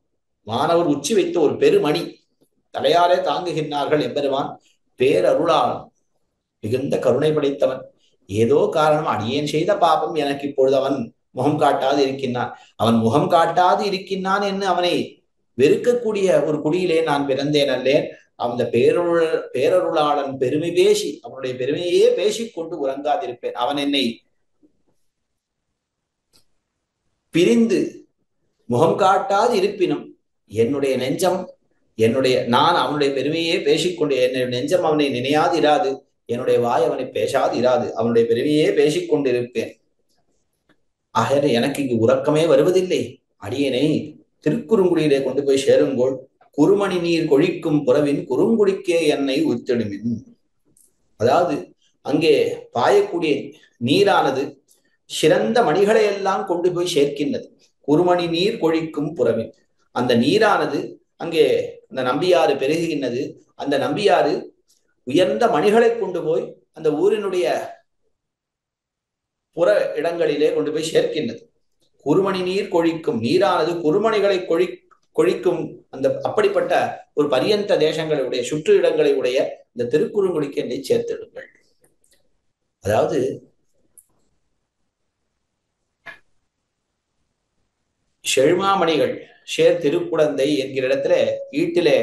வானவர் உச்சி வைத்த ஒரு பெருமணி தலையாலே தாங்குகின்றார்கள் எம்பெருமான். பேரருளாளன் மிகுந்த கருணை படைத்தவன். ஏதோ காரணம் அடியேன் செய்த பாபம் எனக்கு இப்பொழுது அவன் முகம் காட்டாது இருக்கின்றான். அவன் முகம் காட்டாது இருக்கின்றான் என்று அவனை வெறுக்கக்கூடிய ஒரு குடியிலே நான் பிறந்தேன் அல்லேன். அந்த பேரருளாளன் பெருமை பேசி அவனுடைய பெருமையே பேசிக்கொண்டு உறங்காதிருப்பேன். அவன் என்னை பிரிந்து முகம் காட்டாது இருப்பினும் என்னுடைய நெஞ்சம் நான் அவனுடைய பெருமையே பேசிக்கொண்டு என்னுடைய நெஞ்சம் அவனை நினையாது இராது, என்னுடைய வாய் அவனை பேசாது இராது, அவனுடைய பெருமையே பேசிக்கொண்டு இருப்பேன். ஆக எனக்கு இங்கு உறக்கமே வருவதில்லை. அடியனை திருக்குறுங்குடியிலே கொண்டு போய் சேருங்கோள். குறுமணி நீர் கொழிக்கும் புறவின் குறுங்குடிக்கே என்னை உய்த்திடுமின். அதாவது அங்கே பாயக்கூடிய நீரானது சிறந்த மணிகளை எல்லாம் கொண்டு போய் சேர்க்கின்றது. குறுமணி நீர் கொழிக்கும் புறவின் அந்த நீரானது அங்கே அந்த நம்பியாறு பெருகுகின்றது. அந்த நம்பியாறு உயர்ந்த மணிகளை கொண்டு போய் அந்த ஊரினுடைய புற இடங்களிலே கொண்டு போய் சேர்க்கின்றது. குறுமணி நீர் கொழிக்கும் நீரானது குறுமணிகளை கொழிக்கும் அந்த அப்படிப்பட்ட ஒரு பரியந்த தேசங்களுடைய சுற்று இடங்களை உடைய இந்த திருக்குறுங்குடிக்கு என்னை சேர்த்திடுங்கள். அதாவது செழுமாமணிகள் ஷேர் திருக்குடந்தை என்கிற இடத்துல ஈட்டிலே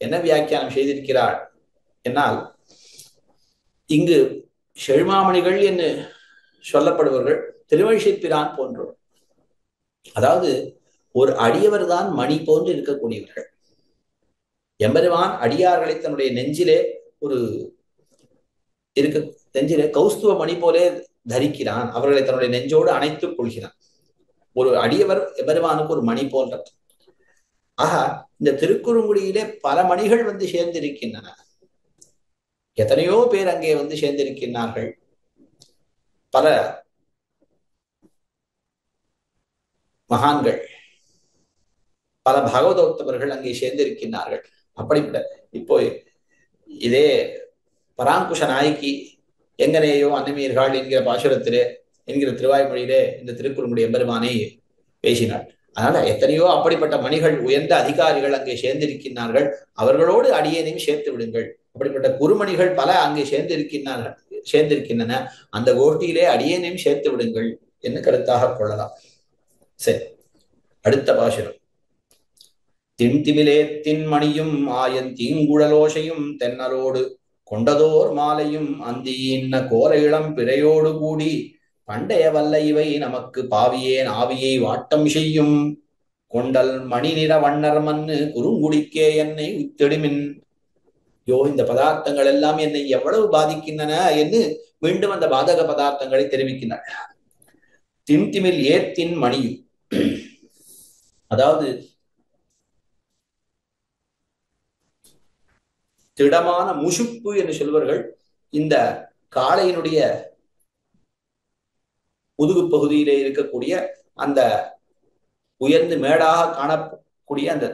என்ன வியாக்கியானம் செய்திருக்கிறார் என்னால், இங்கு செழுமாமணிகள் என்று சொல்லப்படுபவர்கள் திருவழிசைப்பிரான் போன்றோர். அதாவது ஒரு அடியவர் தான் மணி போன்று இருக்கக்கூடியவர்கள். எம்பெருமான் அடியார்களை தன்னுடைய நெஞ்சிலே நெஞ்சிலே கௌஸ்துவ மணி போலே தரிக்கிறான். அவர்களை தன்னுடைய நெஞ்சோடு அணைத்துக் கொள்கிறான். ஒரு அடியவர் எம்பெருமானுக்கு ஒரு மணி போன்றது. ஆக இந்த திருக்குறுங்குடியிலே பல மணிகள் வந்து சேர்ந்திருக்கின்றன. எத்தனையோ பேர் அங்கே வந்து சேர்ந்திருக்கின்றார்கள். பல மகான்கள், பல பாகவதோத்தவர்கள் அங்கே சேர்ந்திருக்கின்றார்கள். அப்படிப்பட்ட இப்போ இதே பராங்குஷ நாயக்கி எங்கனேயோ அன்னமீர்கள் என்கிற பாசுரத்திலே என்கிற திருவாய்மொழியிலே இந்த திருக்குறுங்குடி எம்பெருமானை பேசினார். அதனால எத்தனையோ அப்படிப்பட்ட மணிகள் உயர்ந்த அதிகாரிகள் அங்கே சேர்ந்திருக்கின்றார்கள். அவர்களோடு அடியேனையும் சேர்த்து விடுங்கள். அப்படிப்பட்ட குறுமணிகள் பல அங்கே சேர்ந்திருக்கின்றன. அந்த கோஷ்டியிலே அடியேனையும் சேர்த்து விடுங்கள் என்று கருத்தாக கொள்ளலாம். சரி, அடுத்த பாசுரம். திண்திமிலே தின்மணியும் ஆயன் தீங்குழலோசையும் தென்னலோடு கொண்டதோர் மாலையும் அந்தியின்ன கோர இளம் பிறையோடு கூடி பண்டைய வல்ல இவை நமக்கு பாவியேன் ஆவியை வாட்டம் செய்யும் கொண்டல் மணி நிற வண்ணர் மண்ணு குறுங்குடிக்கே என்னை உய்த்திடுமின். இந்த பதார்த்தங்கள் எல்லாம் என்னை எவ்வளவு பாதிக்கின்றன என்று மீண்டும் அந்த பாதக பதார்த்தங்களை தெரிவிக்கின்றன. திண்திமில் ஏத்தின் மணியும், அதாவது திடமான முசுப்பு என்று சொல்வார்கள். இந்த காளையினுடைய முதுகு பகுதியிலே இருக்கக்கூடிய அந்த உயர்ந்து மேடாக காணக்கூடிய அந்த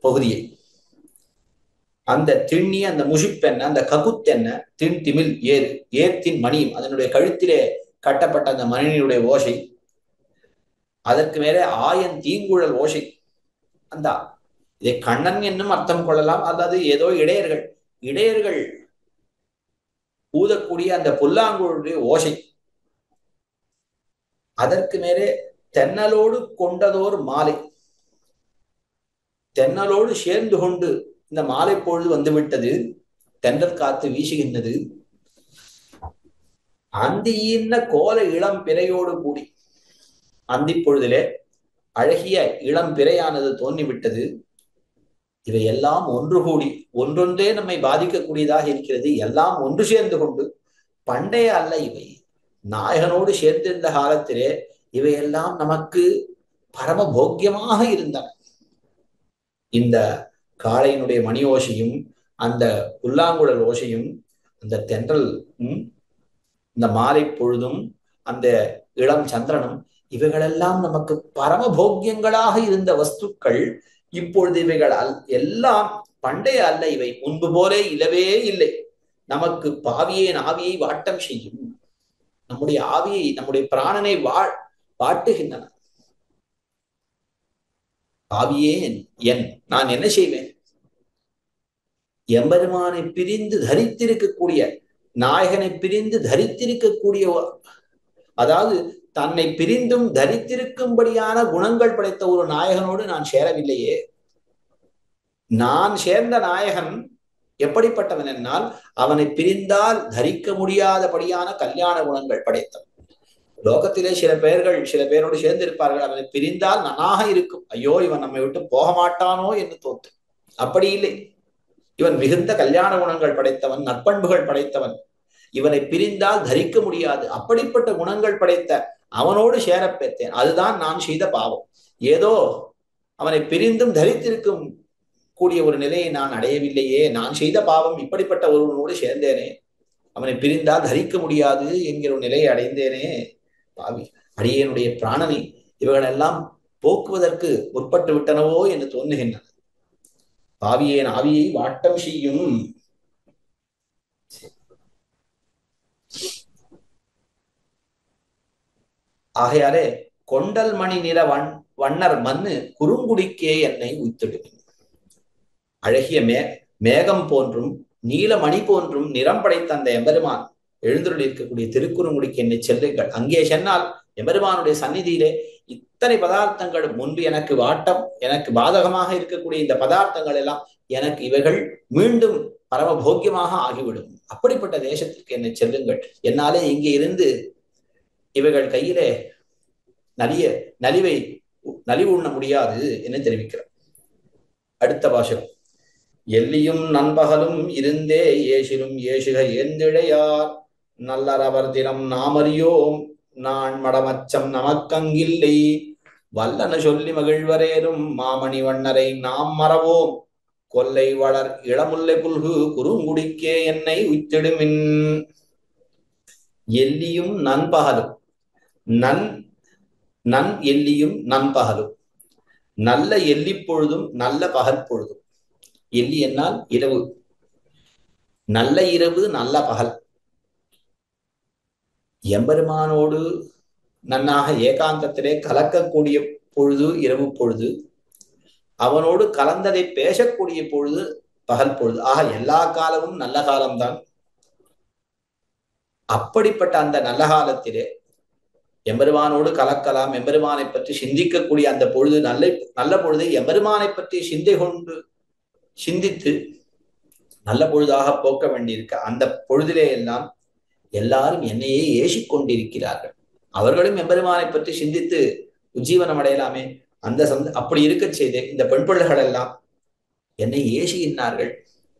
பகுதியை, அந்த திண்ணி, அந்த முஷிப்பென்ன, அந்த ககுத்தென்ன, திண்திமில் ஏத்தின் மணியும், அதனுடைய கழுத்திலே கட்டப்பட்ட அந்த மணியினுடைய ஓசை, அதற்கு மேலே ஆயன் தீங்குழல் ஓசை. அந்த இதை கண்ணன் என்னும் அர்த்தம் கொள்ளலாம். அல்லது ஏதோ இடையர்கள் ஊதக்கூடிய அந்த புல்லாங்குழலுடைய ஓசை, அதற்கு மேலே தென்னலோடு கொண்டதோர் மாலை, தென்னலோடு சேர்ந்து கொண்டு இந்த மாலை பொழுது வந்துவிட்டது, தென்றல் காத்து வீசுகின்றது. அந்தியின்ன கோல இளம் பிறையோடு கூடி, அந்தி பொழுதிலே அழகிய இளம் பிறையானது தோன்றிவிட்டது. இவையெல்லாம் ஒன்று கூடி ஒன்றொன்றே நம்மை பாதிக்கக்கூடியதாக இருக்கிறது. எல்லாம் ஒன்று சேர்ந்து கொண்டு பண்டைய அல்ல இவை நாயகனோடு சேர்ந்திருந்த காலத்திலே இவையெல்லாம் நமக்கு பரம போக்கியமாக இருந்தன. இந்த காளையினுடைய மணி ஓசையும் அந்த புல்லாங்குழல் ஓசையும் அந்த தென்றல் இந்த மாலை பொழுதும் அந்த இளம் சந்திரனும் இவைகளெல்லாம் நமக்கு பரம போக்கியங்களாக இருந்த வஸ்துக்கள் இப்பொழுது இவைகள் எல்லாம் பண்டைய அல்ல. இவை முன்பு போலே இல்லவே இல்லை. நமக்கு பாவியேன் ஆவியை வாட்டம் செய்யும். நம்முடைய ஆவியை நம்முடைய பிராணனை வாட்டுகின்றன. ஆவியேன் என் நான் என்ன செய்வேன்? எம்பெருமானை பிரிந்து தரித்திருக்கக்கூடிய நாயகனை பிரிந்து தரித்திருக்கக்கூடிய, அதாவது தன்னை பிரிந்தும் தரித்திருக்கும்படியான குணங்கள் படைத்த ஒரு நாயகனோடு நான் சேரவில்லையே. நான் சேர்ந்த நாயகன் எப்படிப்பட்டவன் என்னால் அவனை பிரிந்தால் தரிக்க முடியாதபடியான கல்யாண குணங்கள் படைத்தவன். லோகத்திலே சில பேரோடு சேர்ந்திருப்பார்கள். அவனை பிரிந்தால் நன்னாக இருக்கும். ஐயோ இவன் நம்மை விட்டு போக மாட்டானோ என்று தோற்று. அப்படி இல்லை. இவன் மிகுந்த கல்யாண குணங்கள் படைத்தவன், நற்பண்புகள் படைத்தவன். இவனை பிரிந்தால் தரிக்க முடியாது. அப்படிப்பட்ட குணங்கள் படைத்த அவனோடு சேரப்பேத்தேன். அதுதான் நான் செய்த பாவம். ஏதோ அவனை பிரிந்தும் தரித்திருக்கும் கூடிய ஒரு நிலையை நான் அடையவில்லையே. நான் செய்த பாவம் இப்படிப்பட்ட ஒருவனோடு சேர்ந்தேனே. அவனை பிரிந்தால் தரிக்க முடியாது என்கிற ஒரு நிலையை அடைந்தேனே. பாவி அடியனுடைய பிராணனை இவர்களெல்லாம் போக்குவதற்கு முற்பட்டு விட்டனவோ என்று தோன்றுகின்றன. பாவியேன் ஆவியை வாட்டம் செய்யும். ஆகையாலே கொண்டல் மணி நிற வண்ணர் மண்ணு குறுங்குடிக்கே என்னை உய்த்திடுவேன். அழகிய மேகம் போன்றும் நீலமணி போன்றும் நிறம் படைத்த அந்த எம்பெருமான் எழுந்துள்ள இருக்கக்கூடிய திருக்குறுங்குடிக்கு என்னை செல்லுங்கள். அங்கே சென்னால் எம்பெருமானுடைய சந்நிதியிலே இத்தனை பதார்த்தங்களும் முன்பு எனக்கு வாட்டம் எனக்கு பாதகமாக இருக்கக்கூடிய இந்த பதார்த்தங்கள் எல்லாம் எனக்கு இவைகள் மீண்டும் பரமபோக்கியமாக ஆகிவிடும். அப்படிப்பட்ட தேசத்திற்கு என்னை செல்லுங்கள். என்னாலே இங்கே இருந்து இவைகள் கையிலே நலிவு உண்ண முடியாது என்று தெரிவிக்கிறார். அடுத்த பாசம். எல்லியும் நண்பகலும் இருந்தே ஏசிலும் ஏசுக ஏந்திழையார் நல்லரவர் தினம் நாமறியோம் நான் மடமச்சம் நமக்கங்கில்லை வல்லன சொல்லி மகிழ்வரேனும் மாமணி வண்ணரை நாம் மறவோம் கொல்லை வளர் இளமுல்லை புல்கு குறுங்குடிக்கே என்னை உய்த்திடுமின். எல்லியும் நண்பகலும் நன் எல்லியும் நண்பகலும் நல்ல எல்லி பொழுதும் நல்ல பகல் பொழுதும். எல்லி என்னால் இரவு, நல்ல இரவு நல்ல பகல். எம்பெருமானோடு நன்னாக ஏகாந்தத்திலே கலக்கக்கூடிய பொழுது இரவு பொழுது, அவனோடு கலந்ததை பேசக்கூடிய பொழுது பகல் பொழுது. ஆக எல்லா காலமும் நல்ல காலம்தான். அப்படிப்பட்ட அந்த நல்ல காலத்திலே எம்பெருமானோடு கலக்கலாம், எம்பெருமானை பற்றி சிந்திக்கக்கூடிய அந்த பொழுது நல்ல பொழுதை எம்பெருமானை பற்றி சிந்தித்து நல்ல பொழுதாக போக்க வேண்டியிருக்க அந்த பொழுதிலே எல்லாம் எல்லாரும் என்னையே ஏசிக்கொண்டிருக்கிறார்கள். அவர்களும் எம்பெருமானை பற்றி சிந்தித்து உஜ்ஜீவனம் அடையலாமே. அப்படி இருக்க செய்து இந்த பெண் பிள்ளைகள் எல்லாம் என்னை ஏசுகின்றார்கள்,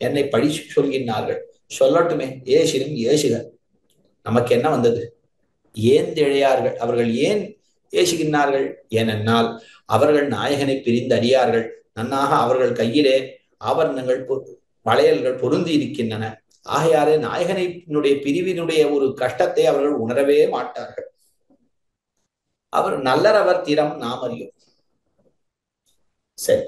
என்னை பழி சொல்கின்றார்கள். சொல்லட்டுமே, ஏசிலும் ஏசுக, நமக்கு என்ன வந்தது? ஏன் திழையார்கள்? அவர்கள் ஏன் ஏசுகின்றார்கள்? ஏனென்னால் அவர்கள் நாயகனை பிரிந்து அறியார்கள். நன்னாக அவர்கள் கையிலே ஆபரணங்கள் வளையல்கள் பொருந்தி இருக்கின்றன. ஆகையாலே நாயகனுடைய பிரிவினுடைய ஒரு கஷ்டத்தை அவர்கள் உணரவே மாட்டார்கள். அவர் நல்லரவர் திறம் நாம் அறியோம். சரி,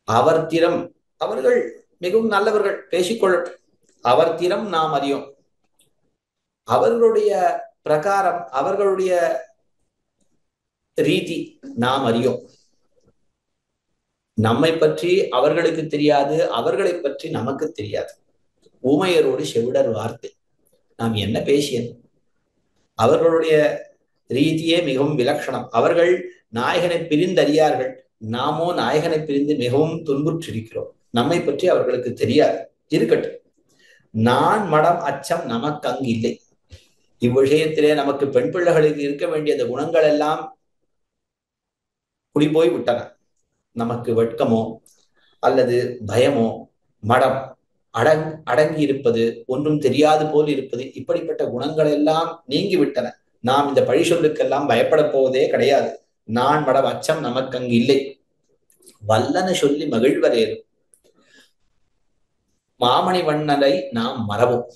அவர் திறம், அவர்கள் மிகவும் நல்லவர்கள், பேசிக்கொள்ளட்டும். அவர் திறம் நாம் அறியோம். அவர்களுடைய பிரகாரம், அவர்களுடைய ரீதி நாம் அறியோம். நம்மை பற்றி அவர்களுக்கு தெரியாது, அவர்களை பற்றி நமக்கு தெரியாது. ஊமையரோடு செவிடர் வார்த்தை. நாம் என்ன பேசியது? அவர்களுடைய ரீதியே மிகவும் விலட்சணம். அவர்கள் நாயகனை பிரிந்தறியார்கள். நாமோ நாயகனை பிரிந்து மிகவும் துன்புற்றிருக்கிறோம். நம்மை பற்றி அவர்களுக்கு தெரியாது. இருக்கட்டும். நான் மடம் அச்சம் நமக்கு அங்கு இல்லை. இவ்விஷயத்திலே நமக்கு பெண் பிள்ளைகளுக்கு இருக்க வேண்டிய அந்த குணங்கள் எல்லாம் குடிபோய் விட்டன. நமக்கு வெட்கமோ அல்லது பயமோ மடம் அடங்கி இருப்பது, ஒன்றும் தெரியாது போல் இருப்பது, இப்படிப்பட்ட குணங்கள் எல்லாம் நீங்கி விட்டன. நாம் இந்த பழி சொல்லுக்கெல்லாம் பயப்பட போவதே கிடையாது. நான் மடம் அச்சம் நமக்கு அங்கு இல்லை. வல்லன சொல்லி மகிழ்வரேறும் மாமணி வண்ணனை நாம் மறவோம்.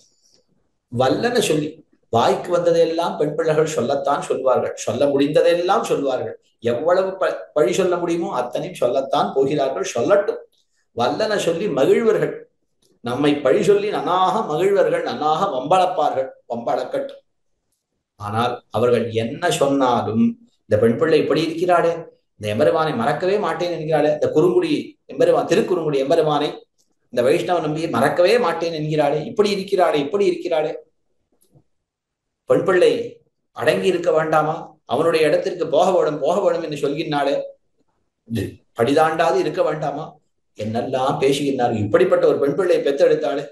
வல்லன சொல்லி வாய்க்கு வந்ததெல்லாம் பெண் பிள்ளைகள் சொல்லத்தான் சொல்வார்கள். சொல்ல முடிந்ததெல்லாம் சொல்வார்கள். எவ்வளவு பழி சொல்ல முடியுமோ அத்தனையும் சொல்லத்தான் போகிறார்கள். சொல்லட்டும். வல்லன சொல்லி மகிழ்வர்கள். நம்மை பழி சொல்லி நன்னாக மகிழ்வர்கள், நன்னாக வம்பளப்பார்கள். வம்பளக்கட்டும். ஆனால் அவர்கள் என்ன சொன்னாலும் இந்த பெண் பிள்ளை இப்படி இருக்கிறாளே, இந்த எம்பெருமானை மறக்கவே மாட்டேன் என்கிறாளே, இந்த குறுங்குடி எம்பெருமான், திருக்குறுங்குடி எம்பெருமானை இந்த வைஷ்ணவ நம்பியை மறக்கவே மாட்டேன் என்கிறாளே, இப்படி இருக்கிறாளே, இப்படி இருக்கிறாளே, பெண் பிள்ளை அடங்கி இருக்க வேண்டாமா? அவனுடைய இடத்திற்கு போக வேணும் என்று சொல்கின்றாளே, படிதாண்டாது இருக்க வேண்டாமா? என்னெல்லாம் பேசுகின்றார்கள். இப்படிப்பட்ட ஒரு பெண் பிள்ளையை பெற்றெடுத்தாளே,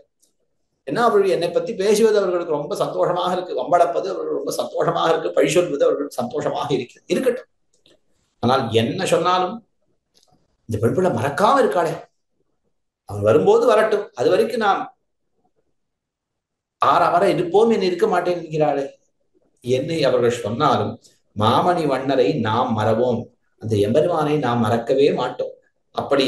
என்ன அவர்கள் என்னை பத்தி பேசுவது அவர்களுக்கு ரொம்ப சந்தோஷமாக இருக்கு, வம்பளப்பது அவர்கள் ரொம்ப சந்தோஷமாக இருக்கு, பழி சொல்வது அவர்களுக்கு சந்தோஷமாக இருக்கட்டும். ஆனால் என்ன சொன்னாலும் இந்த பெண் பிள்ளை மறக்காம இருக்காளே, அவன் வரும்போது வரட்டும், அது வரைக்கும் நாம் ஆற இருப்போம், என்ன இருக்க மாட்டேன் என்கிறாளே, என்னை அவர்கள் சொன்னாலும் மாமணி வண்ணரை நாம் மறவோம். அந்த எம்பெருமானை நாம் மறக்கவே மாட்டோம். அப்படி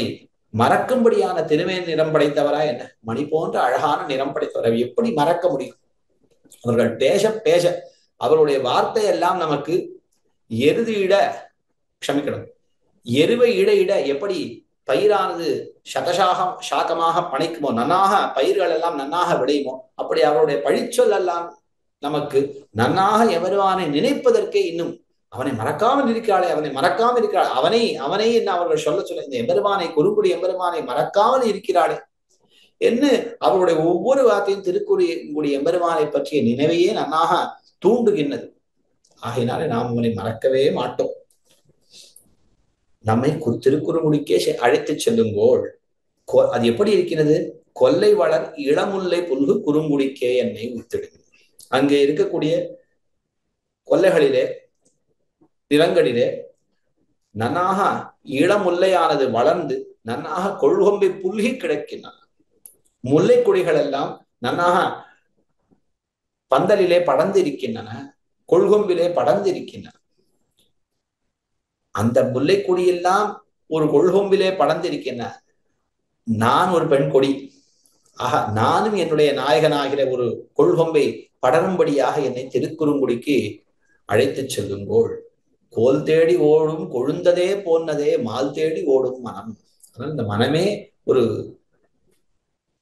மறக்கும்படியான திருமேன் நிறம் படைத்தவரா என்ன, மணி போன்ற அழகான நிறம் படைத்தவரை எப்படி மறக்க முடியும்? அவர்கள் பேச பேச அவருடைய வார்த்தை எல்லாம் நமக்கு எருதியிட க்ஷமிக்கணும், எருவை இட எப்படி பயிரானது சாக்கமாக பனைக்குமோ, நன்னாக பயிர்கள் எல்லாம் நன்னாக விளையுமோ, அப்படி அவருடைய பழிச்சொல் எல்லாம் நமக்கு நன்னாக எவருவானை நினைப்பதற்கே இன்னும் அவனை மறக்காமல் இருக்கிறாளே, அவனை மறக்காமல் இருக்கிறாள், அவனை என்ன அவர்கள் சொல்ல இந்த எம்பெருமானை, குறுங்குடி எம்பெருமானை மறக்காமல் இருக்கிறாளே என்று அவருடைய ஒவ்வொரு வார்த்தையும் திருக்குறி எம்பெருமானை பற்றிய நினைவையே நன்னாக தூண்டுகின்றது. ஆகையினாலே நாம் அவனை மறக்கவே மாட்டோம். நம்மை திருக்குறுங்குடிக்கே அழைத்து செல்லுங்கோள். அது எப்படி இருக்கிறது? கொல்லை வளர் இளமுல்லை புல்கு குறுங்குடிக்கே என்னை உத்திடுங்க. அங்கே இருக்கக்கூடிய கொல்லைகளிலே, நிலங்களிலே நன்னாக இளமுல்லையானது வளர்ந்து நன்னாக கொள்கொம்பை புல்கி கிடக்கின்றன. முல்லை கொடிகள் எல்லாம் நன்னாக பந்தலிலே படர்ந்து இருக்கின்றன, கொள்கொம்பிலே படர்ந்து இருக்கின்றன. அந்த முல்லை கொடியெல்லாம் ஒரு கொள்கொம்பிலே படர்ந்திருக்கின்றன. நான் ஒரு பெண் கொடி, ஆக நானும் என்னுடைய நாயகனாகிற ஒரு கொள்கொம்பை படரும்படியாக என்னை திருக்குறுங்குடிக்கு அழைத்து செல்லுங்கோள். கோல் தேடி ஓடும் கொழுந்ததே போன்னதே மால் தேடி ஓடும் மனம். ஆனால் இந்த மனமே ஒரு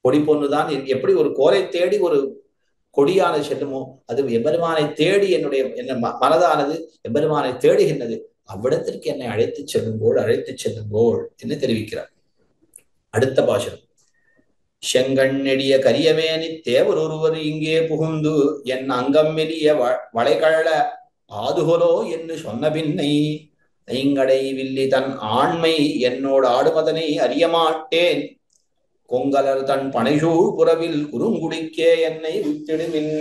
கொடி பொண்ணுதான். எப்படி ஒரு கோலை தேடி ஒரு கொடியானது செல்லுமோ, அது எம்பெருமானை தேடி என்ன மனதானது எம்பெருமானை தேடுகின்றது. அவ்விடத்திற்கு என்னை அழைத்து செல்லுங்கோள் என்று தெரிவிக்கிறார். அடுத்த பாசுரம். செங்கண் நெடிய கரியமேனி தேவர் ஒருவர் இங்கே புகுந்து என் அங்கம் மெலிய வளைகழ ஆதுகொலோ என்று சொன்ன பின்னை ஐங்கடை வில்லி தன் ஆண்மை என்னோடு ஆடுமதனை அறியமாட்டேன். கொங்கலர் தன் பனைசூழ் புறவில் குறுங்குடிக்கே என்னை வித்திடுமின்.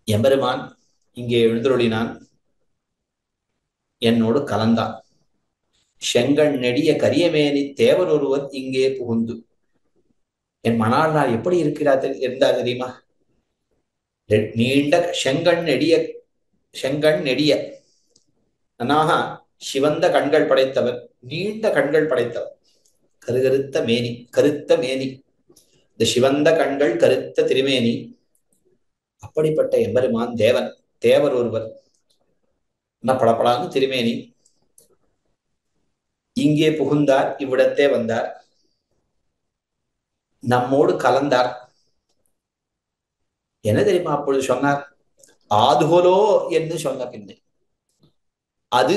எம்பெருமான் இங்கே எழுந்தருளினான், என்னோடு கலந்தான். செங்கண் நெடிய கரியமேனி தேவர் ஒருவர் இங்கே புகுந்து. என் மணாளனார் எப்படி இருந்தார் தெரியுமா? நீண்ட செங்கண் நெடிய நன்னாக சிவந்த கண்கள் படைத்தவர், நீண்ட கண்கள் படைத்தவர், கருத்த மேனி, இந்த சிவந்த கண்கள், கருத்த திருமேனி. அப்படிப்பட்ட எம்பெருமான் தேவர் ஒருவர், படப்படான்னு திருமேனி, இங்கே புகுந்தார், இவ்விடத்தே வந்தார், நம்மோடு கலந்தார். என்ன தெரியுமா அப்பொழுது சொன்னார்? ஆதுகோலோ என்று சொன்ன பின்னை, அது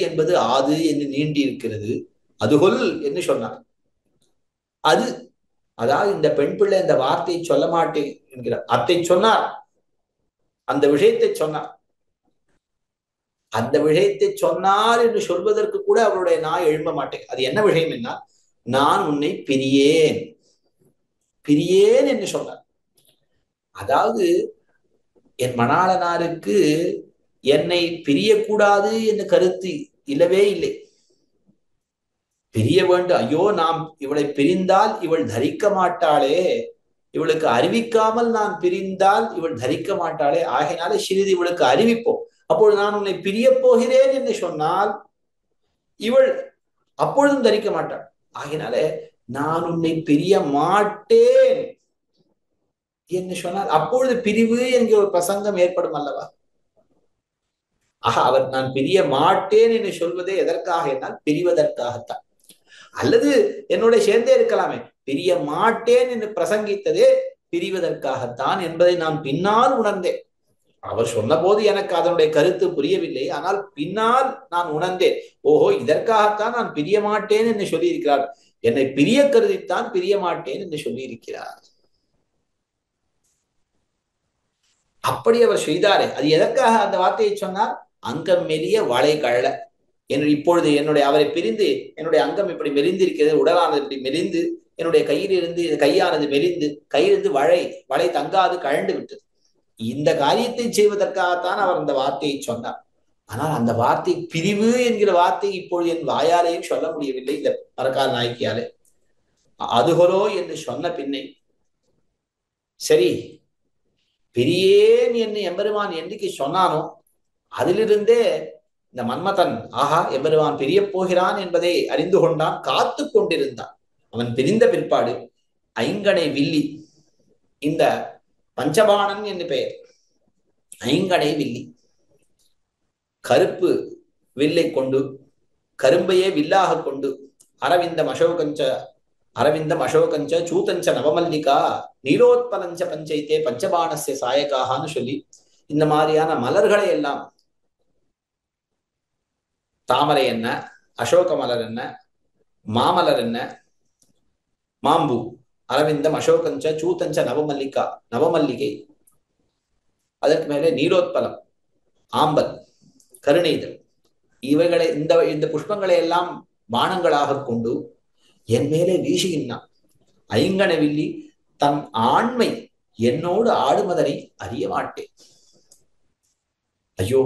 என்பது ஆது என்று நீண்டி இருக்கிறது, அதுகொல் என்று சொன்னார். அது அதாவது இந்த பெண் பிள்ளை இந்த வார்த்தையை சொல்ல மாட்டேன் என்கிறார். அத்தை சொன்னார், அந்த விஷயத்தை சொன்னார். அந்த விஷயத்தை சொன்னார் என்று சொல்வதற்கு கூட அவருடைய நாய் எழும்ப மாட்டேன். அது என்ன விஷயம் என்ன? நான் உன்னை பிரியேன் பிரியேன் என்று சொன்னார். அதாவது என் மணாளனாருக்கு என்னை பிரியக்கூடாது என்ற கருத்து இல்லவே இல்லை. பிரிய வேண்டும், ஐயோ நாம் இவளை பிரிந்தால் இவள் தரிக்க மாட்டாளே, இவளுக்கு அறிவிக்காமல் நான் பிரிந்தால் இவள் தரிக்க மாட்டாளே, ஆகையினாலே சிறிது இவளுக்கு அறிவிப்போம், அப்பொழுது நான் உன்னை பிரிய போகிறேன் என்று சொன்னால் இவள் அப்பொழுதும் தரிக்க மாட்டாள். ஆகையினாலே நான் உன்னை பிரிய மாட்டேன் என்று சொன்னால் அப்பொழுது பிரிவு என்கிற ஒரு பிரசங்கம் ஏற்படும் அல்லவா. அவர் நான் பிரிய மாட்டேன் என்று சொல்வதே எதற்காக என்றால் பிரிவதற்காகத்தான். அல்லது என்னோட சேர்ந்தே இருக்கலாமே, பிரிய மாட்டேன் என்று பிரசங்கித்ததே பிரிவதற்காகத்தான் என்பதை நான் பின்னால் உணர்ந்தேன். அவர் சொன்ன போது எனக்கு அதனுடைய கருத்து புரியவில்லை, ஆனால் பின்னால் நான் உணர்ந்தேன், ஓஹோ இதற்காகத்தான் நான் பிரிய மாட்டேன் என்று சொல்லி இருக்கிறார், என்னை பிரிய கருதித்தான் பிரிய மாட்டேன் என்று சொல்லி இருக்கிறார். அப்படி அவர் செய்தாரே, அது எதற்காக அந்த வார்த்தையை சொன்னார்? அங்கம் மெலிய வளை கழல என்று. இப்பொழுது என்னுடைய அவரை பிரிந்து என்னுடைய அங்கம் இப்படி மெலிந்திருக்கிறது, உடலானது இப்படி மெலிந்து, என்னுடைய கையிலிருந்து கையானது மெலிந்து, கையிலிருந்து வளை தங்காது கழண்டு விட்டது. இந்த காரியத்தை செய்வதற்காகத்தான் அவர் அந்த வார்த்தையை சொன்னார். ஆனால் அந்த வார்த்தை பிரிவு என்கிற வார்த்தை இப்பொழுது என் வாயாலேயும் சொல்ல முடியவில்லை, இந்த பரகால நாயக்கியாலே. அதுகொலோ என்று சொன்ன பின்னை சரி பிரியேன் என்று எம்பெருமான் என்றைக்கு சொன்னானோ அதிலிருந்தே இந்த மன்மதன் ஆஹா எம்பெருமான் பிரிய போகிறான் என்பதை அறிந்து கொண்டான், காத்து கொண்டிருந்தான். அவன் பிரிந்த பிற்பாடு ஐங்கனை வில்லி, இந்த பஞ்சபாணன் என்று பெயர், ஐங்கனை வில்லி, கருப்பு வில்லை கொண்டு கரும்பையே வில்லாக கொண்டு அரவிந்தம் அசோகஞ்ச சூதஞ்ச நவமல்லிகா நீலோத்பலஞ்ச பஞ்சைத்தே பஞ்சபாணஸ்ய சாயகான்னு சொல்லி இந்த மாதிரியான மலர்களை எல்லாம், தாமரை என்ன, அசோக மலர் என்ன, மாமலர் என்ன, மாம்பு, அரவிந்தம் அசோகஞ்ச சூதஞ்ச நவமல்லிகா நவமல்லிகை, அதற்கு மேலே நீலோத்பலம், ஆம்பல், கருணைதல், இவைகளை இந்த புஷ்பங்களை எல்லாம் பானங்களாக கொண்டு என் மேலே வீசுகின்றான். ஐங்கனவில்லி தன் ஆண்மை என்னோடு ஆடுமதனை அறிய மாட்டேன். ஐயோ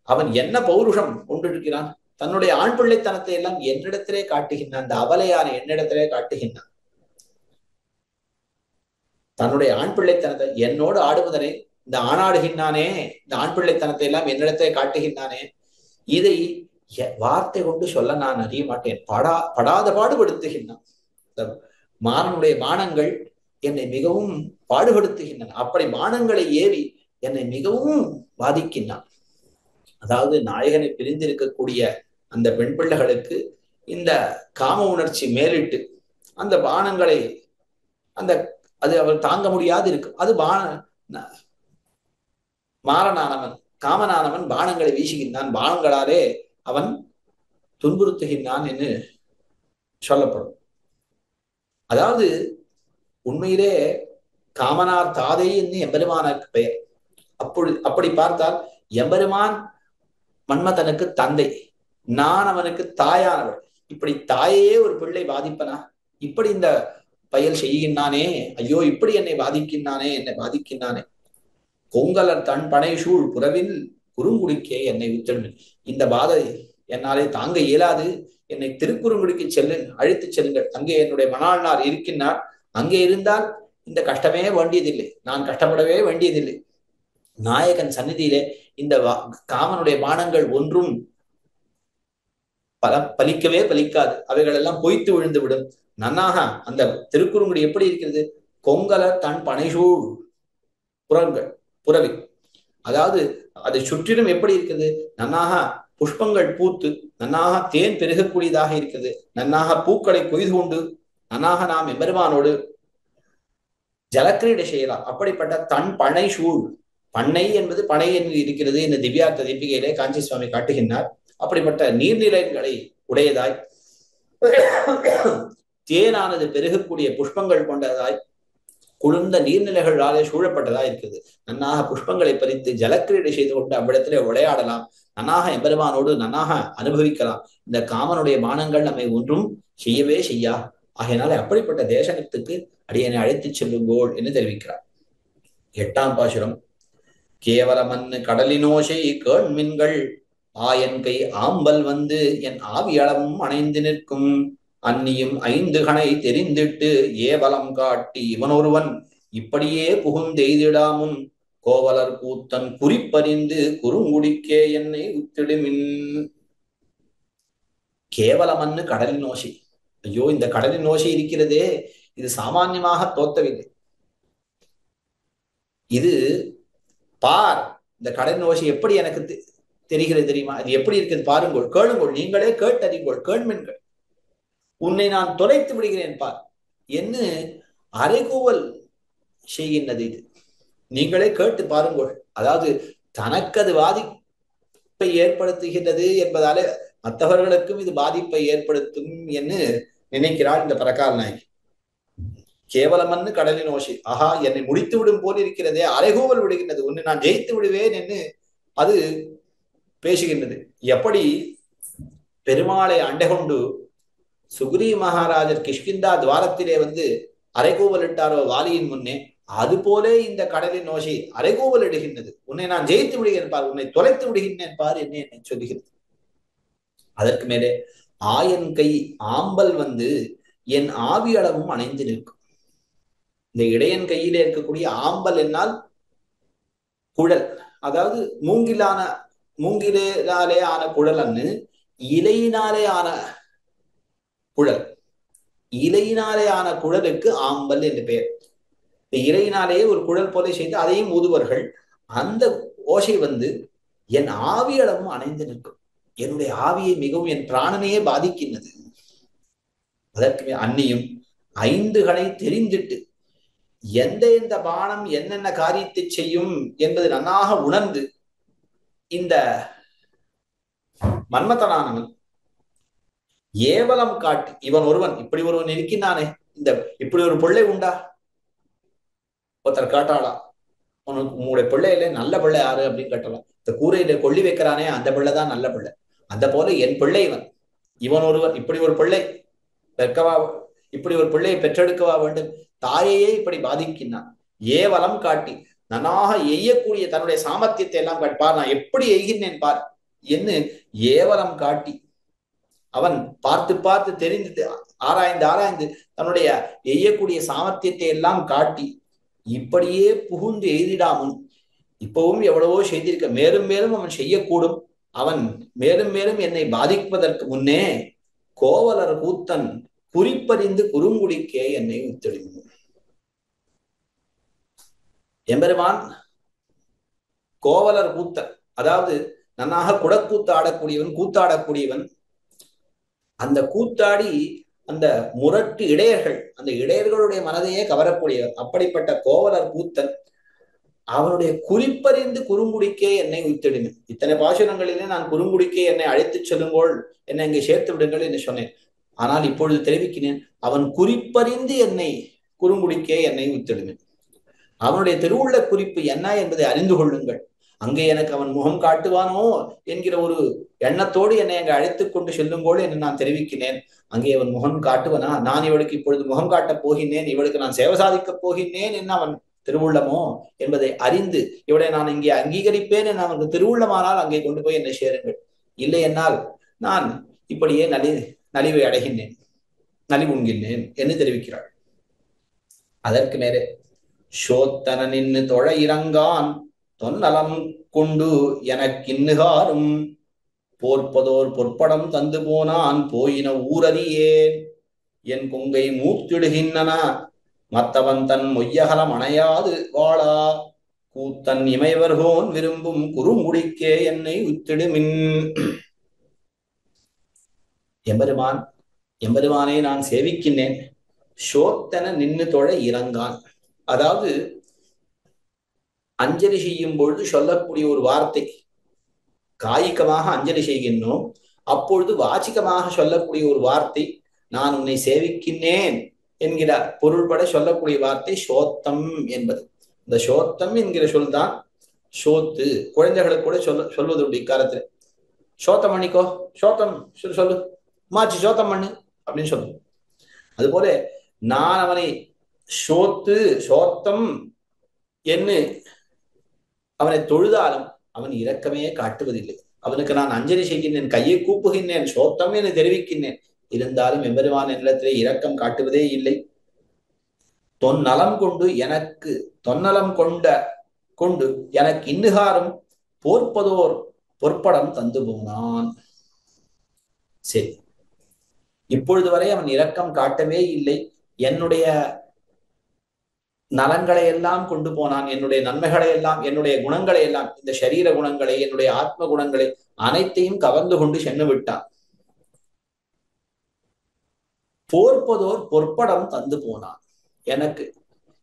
அவன் என்ன பௌருஷம் கொண்டிருக்கிறான், தன்னுடைய ஆண் பிள்ளைத்தனத்தை எல்லாம் என்னிடத்திலே காட்டுகின்றான், அந்த அவலையான என்னிடத்திலே காட்டுகின்றான். தன்னுடைய ஆண் பிள்ளைத்தனத்தை என்னோடு ஆடுவதனை இந்த ஆணாடுகின்றானே, இந்த ஆண் பிள்ளைத்தனத்தை எல்லாம் என்னிடத்திலே காட்டுகின்றானே, இதை வார்த்தை கொண்டு சொல்ல நான் அறிய மாட்டேன். படாத பாடுபடுத்துகின்றான். மாறனுடைய பானங்கள் என்னை மிகவும் பாடுபடுத்துகின்றன. அப்படி பானங்களை ஏறி என்னை மிகவும் பாதிக்கின்றான். அதாவது நாயகனை பிரிந்திருக்கக்கூடிய அந்த பெண் பிள்ளைகளுக்கு இந்த காம உணர்ச்சி மேலிட்டு அந்த பானங்களை அது அவர் தாங்க முடியாது இருக்கும். அது மாறனானவன் காமனானவன் பானங்களை வீசுகின்றான், பானங்களாலே அவன் துன்புறுத்துகின்றான் என்று சொல்லப்படும். அதாவது உண்மையிலே காமனார் தாதை என்று எம்பெருமானுக்கு பெயர். அப்படி பார்த்தால் எம்பெருமான் மன்மதனுக்கு தந்தை, நான் அவனுக்கு தாயானவள். இப்படி தாயையே ஒரு பிள்ளை பாதிப்பனா? இப்படி இந்த பயல் செய்கின்றானே, ஐயோ இப்படி என்னை பாதிக்கின்றானே. கொங்கலர் தன் பனை சூழ் புறவில் குறுங்குடிக்கே என்னை வித்தல். இந்த பாதை என்னாலே தாங்க இயலாது, என்னை திருக்குறுங்குடிக்கு அழைத்து செல்லுங்கள். அங்கே என்னுடைய மணாளனார் இருக்கின்றார், அங்கே இருந்தால் இந்த கஷ்டமே வேண்டியதில்லை, நான் கஷ்டப்படவே வேண்டியதில்லை. நாயகன் சந்நிதியிலே இந்த காமனுடைய பானங்கள் ஒன்றும் பலிக்கவே பலிக்காது, அவைகள் எல்லாம் பொய்த்து விழுந்து விடும். நன்னாக அந்த திருக்குறுங்குடி எப்படி இருக்கிறது? கொங்கலர் தன் பனைசூழ் புறவி, அதாவது அதை சுற்றிலும் எப்படி இருக்கிறது? நன்னாக புஷ்பங்கள் பூத்து நன்னாக தேன் பெருகக்கூடியதாக இருக்கிறது, நன்னாக பூக்களை கொய்து கொண்டு நன்னாக நாம் எம்பெருமானோடு ஜலக்கிரீடை செய்யலாம். அப்படிப்பட்ட தன் பனை சூழ், பண்ணை என்பது பனை என்று இருக்கிறது இந்த திவ்யார்த்த தீபிகையிலே காஞ்சி சுவாமி காட்டுகின்றார். அப்படிப்பட்ட நீர்நிலைகளை உடையதாய், தேனானது பெருகக்கூடிய புஷ்பங்கள் கொண்டதாய், குளிர்ந்த நீர்நிலைகளாலே சூழப்பட்டதா இருக்குது. நன்னாக புஷ்பங்களை பறித்து ஜலக்கிரீடை செய்து கொண்டு அவ்விடத்திலே விளையாடலாம், நன்னாக எம்பெருமானோடு நன்னாக அனுபவிக்கலாம். இந்த காமனுடைய பானங்கள் நம்மை ஒன்றும் செய்யவே செய்யா. ஆகையினால அப்படிப்பட்ட தேசத்துக்கு அடியனை அழைத்து செல்லுங்கோள் என்று தெரிவிக்கிறார். 8ஆம் பாசுரம். கேவலமன்னு கடலினோசை கேள்மின்கள் ஆயன் கை ஆம்பல் வந்து என் ஆவியளவும் அணைந்து நிற்கும் அந்நியும் 5 கணை தெரிந்திட்டு ஏவலம் காட்டி இவனொருவன் இப்படியே புகுந்தெய்திடாமுன் கோவலர் கூத்தன் குறிப்பறிந்து குறுங்குடிக்கே என்னை உத்திடுமின். கேவலமன்னு கடலின் ஓசை. ஐயோ, இந்த கடலின் ஓசை இருக்கிறதே, இது சாமான்யமாக தோத்தவில்லை. இது பார், இந்த கடலின் ஓசை எப்படி எனக்கு தெரிகிறது தெரியுமா? அது எப்படி இருக்குது பாருங்கள், கேளுங்கள், நீங்களே கேட்டறிங்கள், கேள்மென்கள். உன்னை நான் தொலைத்து விடுகிறேன் பார் என்று அறைகூவல் செய்கின்றது. இது நீங்களே கேட்டு பாருங்கள். அதாவது தனக்கு அது பாதிப்பை ஏற்படுத்துகின்றது என்பதாலே மற்றவர்களுக்கும் இது பாதிப்பை ஏற்படுத்தும் என்று நினைக்கிறாள் இந்த பரகால் நாயகி. கேவலமன்னு கடலின் ஓசை. ஆஹா, என்னை முடித்து விடும் போல் இருக்கிறதே, அறைகூவல் விடுகின்றது, உன்னை நான் ஜெயித்து விடுவேன் என்று அது பேசுகின்றது. எப்படி பெருமாளை அண்டை கொண்டு சுக்ரீவ மகாராஜர் கிஷ்கிந்தா துவாரத்திலே வந்து அறைகூவல் இட்டாரோ வாலியின் முன்னே, அது போலே இந்த கடலின் ஓசை அறைகூவல் இடுகின்றது. உன்னை நான் ஜெயித்து விடுகிறேன் பார், உன்னை தொலைத்து விடுகின்றேன் பார் என்ன என்னை சொல்லுகிறது. அதற்கு மேலே ஆயன் கை ஆம்பல் வந்து என் ஆவி அளவும் அணைந்து நிற்கும். இந்த இடையன் கையிலே இருக்கக்கூடிய ஆம்பல் என்னால் குழல், அதாவது மூங்கிலாலே ஆன குழல் அன்னு இலையினாலே ஆன குழல். இலையினாலே ஆன குழலுக்கு ஆம்பல் என்று பெயர். இந்த இலையினாலேயே ஒரு குழல் போல செய்து அதையும் ஊதுவர்கள். அந்த ஓசை வந்து என் ஆவி அளவும் அணைந்து நிற்கும். என்னுடைய ஆவியை மிகவும், என் பிராணனையே பாதிக்கின்றது. அதற்கு அந்நியும் 5 கணை தெரிந்திட்டு எந்த பானம் என்னென்ன காரியத்தை செய்யும் என்பது நன்னாக உணர்ந்து இந்த மன்மதனானவன் ஏவலம் காட்டி இவன் ஒருவன், இப்படி ஒருவன் இருக்கின்றானே, இந்த இப்படி ஒரு பிள்ளை உண்டா? ஒருத்தர் காட்டாளா, உனக்கு உங்களுடைய பிள்ளையில நல்ல பிள்ளை யாரு அப்படின்னு கேட்டலாம். இந்த கூரையில கொள்ளி வைக்கிறானே அந்த பிள்ளைதான் நல்ல பிள்ளை. அந்த போல என் பிள்ளை இவன் ஒருவன், இப்படி ஒரு பிள்ளை பெற்கவா, இப்படி ஒரு பிள்ளையை பெற்றெடுக்கவா வேண்டும்? தாயையே இப்படி பாதிக்கின்றான். ஏவலம் காட்டி நன்னாக எய்யக்கூடிய தன்னுடைய சாமர்த்தியத்தை எல்லாம் பார், நான் எப்படி எய்கின்றேன் பார் என்று ஏவலம் காட்டி அவன் பார்த்து பார்த்து தெரிந்து ஆராய்ந்து தன்னுடைய எய்யக்கூடிய சாமர்த்தியத்தை எல்லாம் காட்டி இப்படியே புகுந்து எய்திடாமுன், இப்பவும் எவ்வளவோ செய்திருக்க, மேலும் மேலும் அவன் செய்யக்கூடும், அவன் மேலும் மேலும் என்னை பாதிப்பதற்கு முன்னே கோவலர் கூத்தன் குறிப்பறிந்து குறுங்குடிக்கே என்னை உத்தெழும். எம்பெருமான் கோவலர் கூத்தன், அதாவது நன்னாக கூத்தாடக்கூடியவன். அந்த கூத்தாடி அந்த முரட்டு இடையர்கள், அந்த இடையர்களுடைய மனதையே கவரக்கூடியவர். அப்படிப்பட்ட கோவலர் கூத்தன் அவனுடைய குறிப்பறிந்து குறுங்குடிக்கே என்னை உய்த்திடுங்க. இத்தனை பாசுரங்களிலே நான் குறுங்குடிக்கே என்னை அழைத்து செல்லுங்கள், என்னை இங்கே சேர்த்து விடுங்கள் என்று சொன்னேன். ஆனால் இப்பொழுது தெரிவிக்கிறேன், அவன் குறிப்பறிந்து என்னை குறுங்குடிக்கே என்னை உய்த்திடுங்க. அவனுடைய திருவுள்ள குறிப்பு என்ன என்பதை அறிந்து கொள்ளுங்கள். அங்கே எனக்கு அவன் முகம் காட்டுவானோ என்கிற ஒரு எண்ணத்தோடு என்னை அங்கே அழைத்துக் கொண்டு செல்லுங்கோள் என்று நான் தெரிவிக்கிறேன். அங்கே அவன் முகம் காட்டுவனா? நான் இவளுக்கு இப்பொழுது முகம் காட்டப் போகின்றேன், இவளுக்கு நான் சேவை சாதிக்கப் போகின்றேன் என்ன அவன் திருவுள்ளமோ என்பதை அறிந்து இவளை நான் இங்கே அங்கீகரிப்பேன் என அவனுக்கு திருவுள்ளமானால் அங்கே கொண்டு போய் என்னை சேருங்கள். இல்லை என்னால் நான் இப்படியே நலிவை அடைகின்றேன், நலிவுண்கின்றேன் என்று தெரிவிக்கிறாள். அதற்கு மேலே சோத்தன நின்னு தொழ இறங்கான் தொன்னலம் கொண்டு எனக்கின்னுகாரும் போர்ப்பதோர் பொற்படம் தந்து போனான் போயின ஊரறியே என் கொங்கை மூத்திடுகின்றன மத்தவன் தன் மொய்யகலம் அணையாது வாழா கூத்தன் இமைவர்கோன் விரும்பும் குறுங்குடிக்கே என்னை உத்திடுமின். எம்பெருமானை நான் சேவிக்கின்றேன். சோத்தன நின்னு தொழ இறங்கான், அதாவது அஞ்சலி செய்யும் பொழுது சொல்லக்கூடிய ஒரு வார்த்தை. காய்கமாக அஞ்சலி செய்கின்றோம், அப்பொழுது வாச்சிகமாக சொல்லக்கூடிய ஒரு வார்த்தை நான் உன்னை சேவிக்கின்றேன் என்கிற பொருள்பட சொல்லக்கூடிய வார்த்தை சோத்தம் என்பது. இந்த சோத்தம் என்கிற சொல் தான் சோத்து. குழந்தைகளுக்கு கூட சொல்வது உண்டு இக்காலத்துல. சோத்தம் பண்ணிக்கோ, சோத்தம் சொல்லு, மாச்சு சோத்தம் பண்ணு அப்படின்னு சொல்லுவோம். அதுபோல நான் அவனை சோத்தம் என்று அவனை தொழுதாலும் அவன் இரக்கமே காட்டுவதில்லை. அவனுக்கு நான் அஞ்சலி செய்கின்றேன், கையை கூப்புகின்றேன், சோத்தம் என்று தெரிவிக்கின்றேன். இருந்தாலும் எம்பெருமான் என்னிடத்திலே இரக்கம் காட்டுவதே இல்லை. தொன்னலம் கொண்டு எனக்கு இன்னுகாரும் போர்ப்பதோர் பொற்படம் தந்து போனான். சரி, இப்பொழுது வரை அவன் இரக்கம் காட்டவே இல்லை. என்னுடைய நலங்களை எல்லாம் கொண்டு போனான், என்னுடைய நன்மைகளை எல்லாம், என்னுடைய குணங்களை எல்லாம், இந்த சரீர குணங்களை, என்னுடைய ஆத்ம குணங்களை அனைத்தையும் கவர்ந்து கொண்டு சென்று விட்டான். போர்ப்பதோர் பொற்படம் தந்து போனான். எனக்கு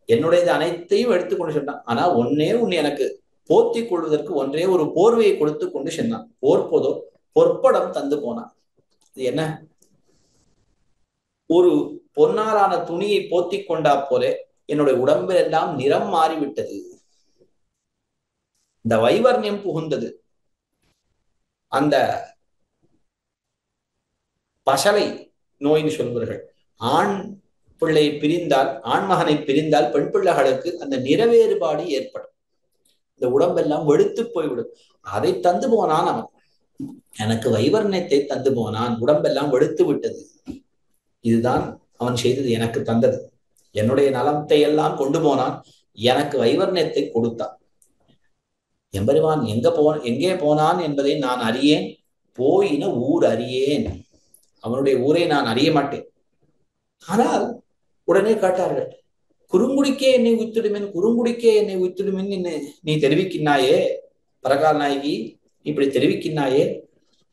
என்னுடையது அனைத்தையும் எடுத்துக்கொண்டு சென்றான். ஆனா ஒன்னே எனக்கு போர்த்தி கொள்வதற்கு ஒன்றே ஒரு போர்வையை கொடுத்து கொண்டு சென்றான். போர்ப்பதோர் பொற்படம் தந்து போனான். இது என்ன? ஒரு பொன்னாலான துணியை போத்தி கொண்டா போல என்னுடைய உடம்பில் எல்லாம் நிறம் மாறிவிட்டது. இந்த வைவர்ணியம் புகுந்தது. அந்த பசலை நோயின்னு சொல்வார்கள். ஆண் பிள்ளையை பிரிந்தால், ஆண்மகனை பிரிந்தால் பெண் பிள்ளைகளுக்கு அந்த நிறவேறுபாடு ஏற்படும். இந்த உடம்பெல்லாம் வெளுத்து போய்விடும். அதை தந்து போனான் அவன். எனக்கு வைவர்ணியத்தை தந்து போனான். உடம்பெல்லாம் வெளுத்து விட்டது. இதுதான் அவன் செய்தது, எனக்கு தந்தது. என்னுடைய நலத்தை எல்லாம் கொண்டு போனான், எனக்கு வைவர்ணியத்தை கொடுத்தான். எம்பெருமான் எங்கே போனான் என்பதை நான் அறியேன், போயின ஊர் அறியேன். அவனுடைய ஊரை நான் அறிய மாட்டேன். ஆனால் உடனே காட்டார்கள், குறுங்குடிக்கே என்னை உய்த்திடுமேன், குறுங்குடிக்கே என்னை உய்த்திடுமேன் நீ தெரிவிக்கின்றாயே பரகால் நாயகி, இப்படி தெரிவிக்கின்றாயே.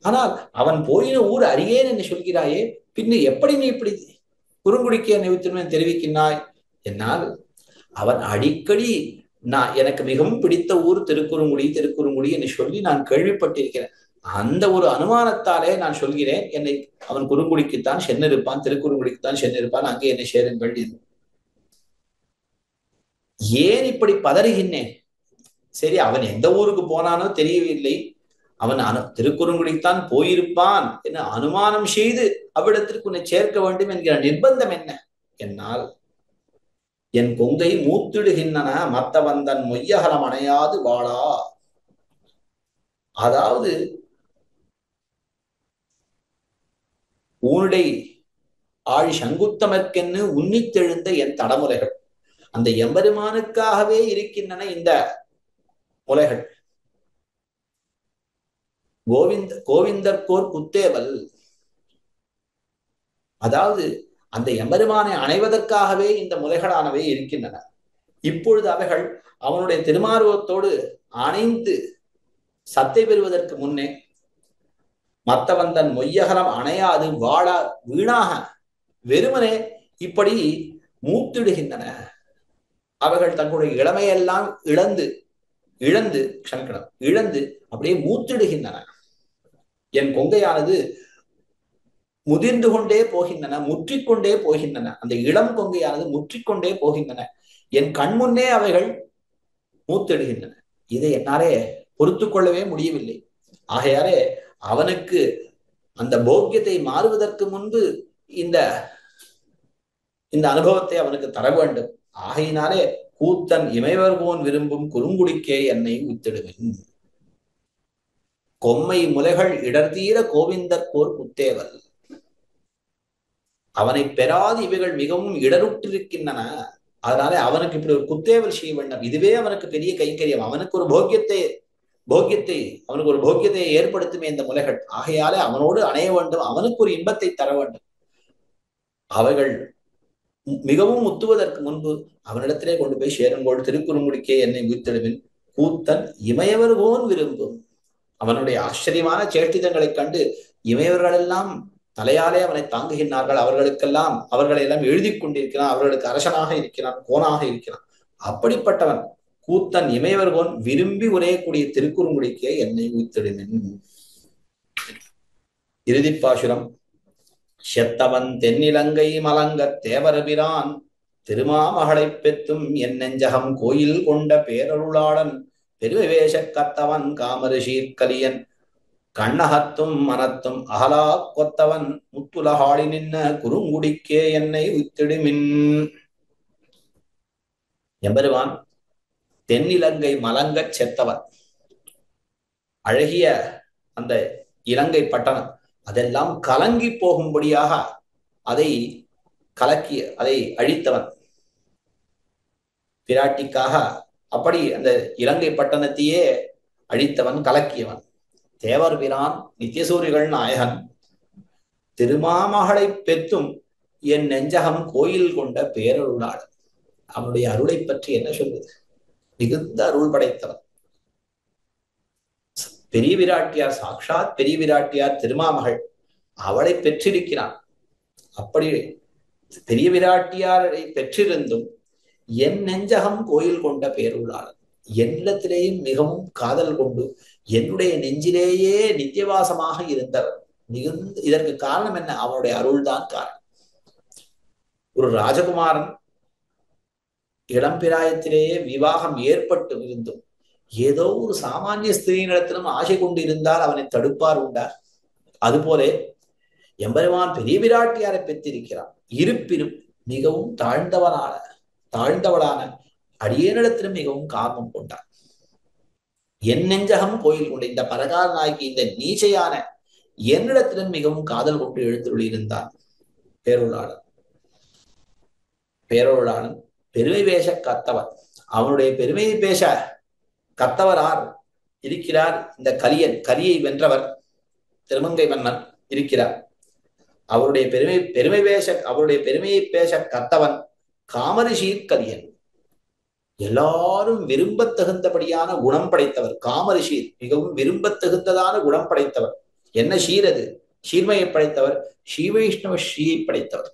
ஆனால் அவன் போயின ஊர் அறியேன் என்று சொல்கிறாயே, பின்ன எப்படி நீ இப்படி குறுங்குடிக்கே என்னை உய்த்திடுமேன் தெரிவிக்கின்றாய்? என்னால் அவன் அடிக்கடி எனக்கு மிகவும் பிடித்த ஊர் திருக்குறுங்குடி என்று சொல்லி நான் கேள்விப்பட்டிருக்கிறேன். அந்த ஒரு அனுமானத்தாலே நான் சொல்கிறேன், என்னை அவன் குறுங்குடிக்குத்தான் சென்னிருப்பான், திருக்குறுங்குடிக்குத்தான் சென்னிருப்பான், அங்கே என்னை சேருங்கள். ஏன் இப்படி பதறுகின்றேன்? சரி, அவன் எந்த ஊருக்கு போனானோ தெரியவில்லை, அவன் திருக்குறுங்குடித்தான் போயிருப்பான் என்று அனுமானம் செய்து அவ்விடத்திற்கு உன்னை சேர்க்க வேண்டும் என்கிற நிர்பந்தம் என்ன? என்னால் என் கொங்கை மூத்திடுகின்றன மத்தவந்தன் மொய்யகலம் அணையாது வாழா. அதாவது ஊனுடை ஆழி சங்குத்தமற்கென்னு உன்னித்தெழுந்த என் தடமுலைகள் அந்த எம்பெருமானுக்காகவே இருக்கின்றன. இந்த முலைகள் கோவிந்தர்கோர் குத்தேவல், அதாவது அந்த எம்பெருமானை அணைவதற்காகவே இந்த முலைகளானவை இருக்கின்றன. இப்பொழுது அவைகள் அவனுடைய திருமார்வத்தோடு அணைந்து சத்தை பெறுவதற்கு முன்னே மத்தவந்தன் மொய்யகலம் அணையாது வாழ வீணாக வெறுமனே இப்படி மூத்திடுகின்றன. அவைகள் தங்களுடைய இளமையெல்லாம் இழந்து அப்படியே மூத்திடுகின்றன. என் கொங்கையானது முதிர்ந்து கொண்டே போகின்றன, முற்றிக்கொண்டே போகின்றன. அந்த இளம் கொங்கையானது முற்றிக்கொண்டே போகின்றன. என் கண்முன்னே அவைகள் மூத்திடுகின்றன. இதை என்னாலே பொறுத்து கொள்ளவே முடியவில்லை. ஆகையாலே அவனுக்கு அந்த போக்கியத்தை மாறுவதற்கு முன்பு இந்த அனுபவத்தை அவனுக்கு தர வேண்டும். ஆகையினாலே கூத்தன் இமைவர்கோன் விரும்பும் குறுங்குடிக்கே என்னை உய்த்திடுவேன். கொம்மை முலைகள் இடர்தீர கோவிந்தர்கோர் குத்தேவல். அவனை பெறாது இவைகள் மிகவும் இடருற்றிருக்கின்றன. அதனால அவனுக்கு இப்படி ஒரு குத்தேவல் செய்ய வேண்டும். இதுவே அவனுக்கு பெரிய கைங்கரியம். அவனுக்கு ஒரு போக்கியத்தை ஏற்படுத்துமே இந்த முலைகள். ஆகையாலே அவனோடு அணைய வேண்டும், அவனுக்கு ஒரு இன்பத்தை தர வேண்டும். அவைகள் மிகவும் முத்துவதற்கு முன்பு அவனிடத்திலே கொண்டு போய் சேரும்போது திருக்குறுங்குடிக்கே என்னை உய்த்திடுவேன். கூத்தன் இமையவர்கோன் விரும்பும். அவனுடைய ஆச்சரியமான சேஷ்டிதங்களைக் கண்டு இமையவர்களெல்லாம் தலையாலே அவனை தாங்குகின்றார்கள். அவர்களை எல்லாம் எழுதி கொண்டிருக்கிறான். அவர்களுக்கு அரசனாக இருக்கிறான், கோனாக இருக்கிறான். அப்படிப்பட்டவன் கூத்தன் இமையவர்கோன் விரும்பி உரையக்கூடிய திருக்குறுங்குடிக்கே என்னை உய்த்திடுவேன். இறுதிப்பாசுரம். செத்தவன் தென்னிலங்கை மலங்க தேவரபிரான் திருமாமகளை பெத்தும் என் நெஞ்சகம் கோயில் கொண்ட பேரருளாளன் பெருவேஷ கத்தவன் காமரிஷீர்கலியன் கண்ணகத்தும் மனத்தும் அகலா கொத்தவன் முத்துலகாளி நின்ன குறுங்குடிக்கே என்னை உத்திடுமின். எம்பெருமான் தென்னிலங்கை மலங்கச் செத்தவன். அழகிய அந்த இலங்கை பட்டணம் அதெல்லாம் கலங்கி போகும்படியாக அதை அதை அழித்தவன். பிராட்டிக்காக அப்படி அந்த இலங்கை பட்டணத்தையே அழித்தவன், கலக்கியவன். தேவர் பிரான் நித்தியசூரிகள் நாயகன் திருமாமகளை பெற்றும் என் நெஞ்சகம் கோயில் கொண்ட பேரருளாளன். அவனுடைய அருளை பற்றி என்ன சொல்வது? மிகுந்த அருள் படைத்தவன். பெரிய விராட்டியார், சாட்சாத் பெரிய விராட்டியார் திருமாமகள், அவளை பெற்றிருக்கிறான். அப்படி பெரிய விராட்டியாரை பெற்றிருந்தும் என் நெஞ்சகம் கோயில் கொண்ட பேருளாளன், என்னிடத்திலேயும் மிகவும் காதல் கொண்டு என்னுடைய நெஞ்சிலேயே நித்தியவாசமாக இருந்தவர். மிகுந்த இதற்கு காரணம் என்ன? அவனுடைய அருள்தான் காரணம். ஒரு ராஜகுமாரன் இளம்பிராயத்திலேயே விவாகம் ஏற்பட்டு இருந்தும் ஏதோ ஒரு சாமானிய ஸ்திரீனிடத்திலும் ஆசை கொண்டு இருந்தால் அவனை தடுப்பார் உண்டார். அதுபோல எம்பெருமான் பெரிய விராட்டியாரை பெற்றிருக்கிறான். இருப்பினும் மிகவும் தாழ்ந்தவளான அடியேனிடத்திலும் மிகவும் காமம் கொண்டார். என் நெஞ்சகம் கோயில் கொண்ட இந்த பரகால நாய்க்கு, இந்த நீச்சையான என்னிடத்திலும் மிகவும் காதல் கொண்டு எழுந்துள்ளிருந்தான். பேரொருளாளன் பெருமை பேச கத்தவன். அவனுடைய பெருமையை பேச கத்தவரார் இருக்கிறார். இந்த கலியை வென்றவர் திருமங்கை மன்னன் இருக்கிறார். அவருடைய பெருமையை பேச கத்தவன் காமரிஷீர் கலியன். எல்லாரும் விரும்ப தகுந்தபடியான குணம் படைத்தவர். காமரிஷீர் மிகவும் விரும்ப தகுந்ததான குணம் படைத்தவர். என்ன ஷீர்? அது ஷீர்மையை படைத்தவர். ஸ்ரீவைஷ்ணவ ஸ்ரீயை படைத்தவர்.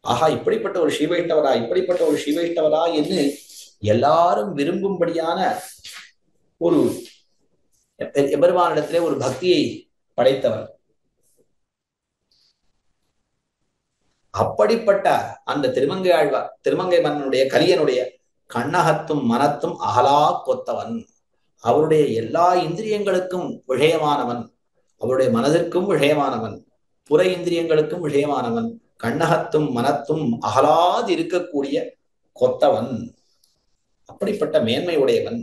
ஆஹா, இப்படிப்பட்ட ஒரு ஸ்ரீவைஷ்ணவரா என்று எல்லாரும் விரும்பும்படியான ஒரு எம்பெருமானிடத்திலே ஒரு பக்தியை படைத்தவர். அப்படிப்பட்ட அந்த திருமங்கை மன்னனுடைய கலியனுடைய கண்ணகத்தும் மனத்தும் அகலா கொத்தவன். அவருடைய எல்லா இந்திரியங்களுக்கும் விஷயமானவன், அவருடைய மனதிற்கும் விஷயமானவன், புற இந்திரியங்களுக்கும் விஷயமானவன், கண்ணகத்தும் மனத்தும் அகலாது இருக்கக்கூடிய கொத்தவன். அப்படிப்பட்ட மேன்மை உடையவன்.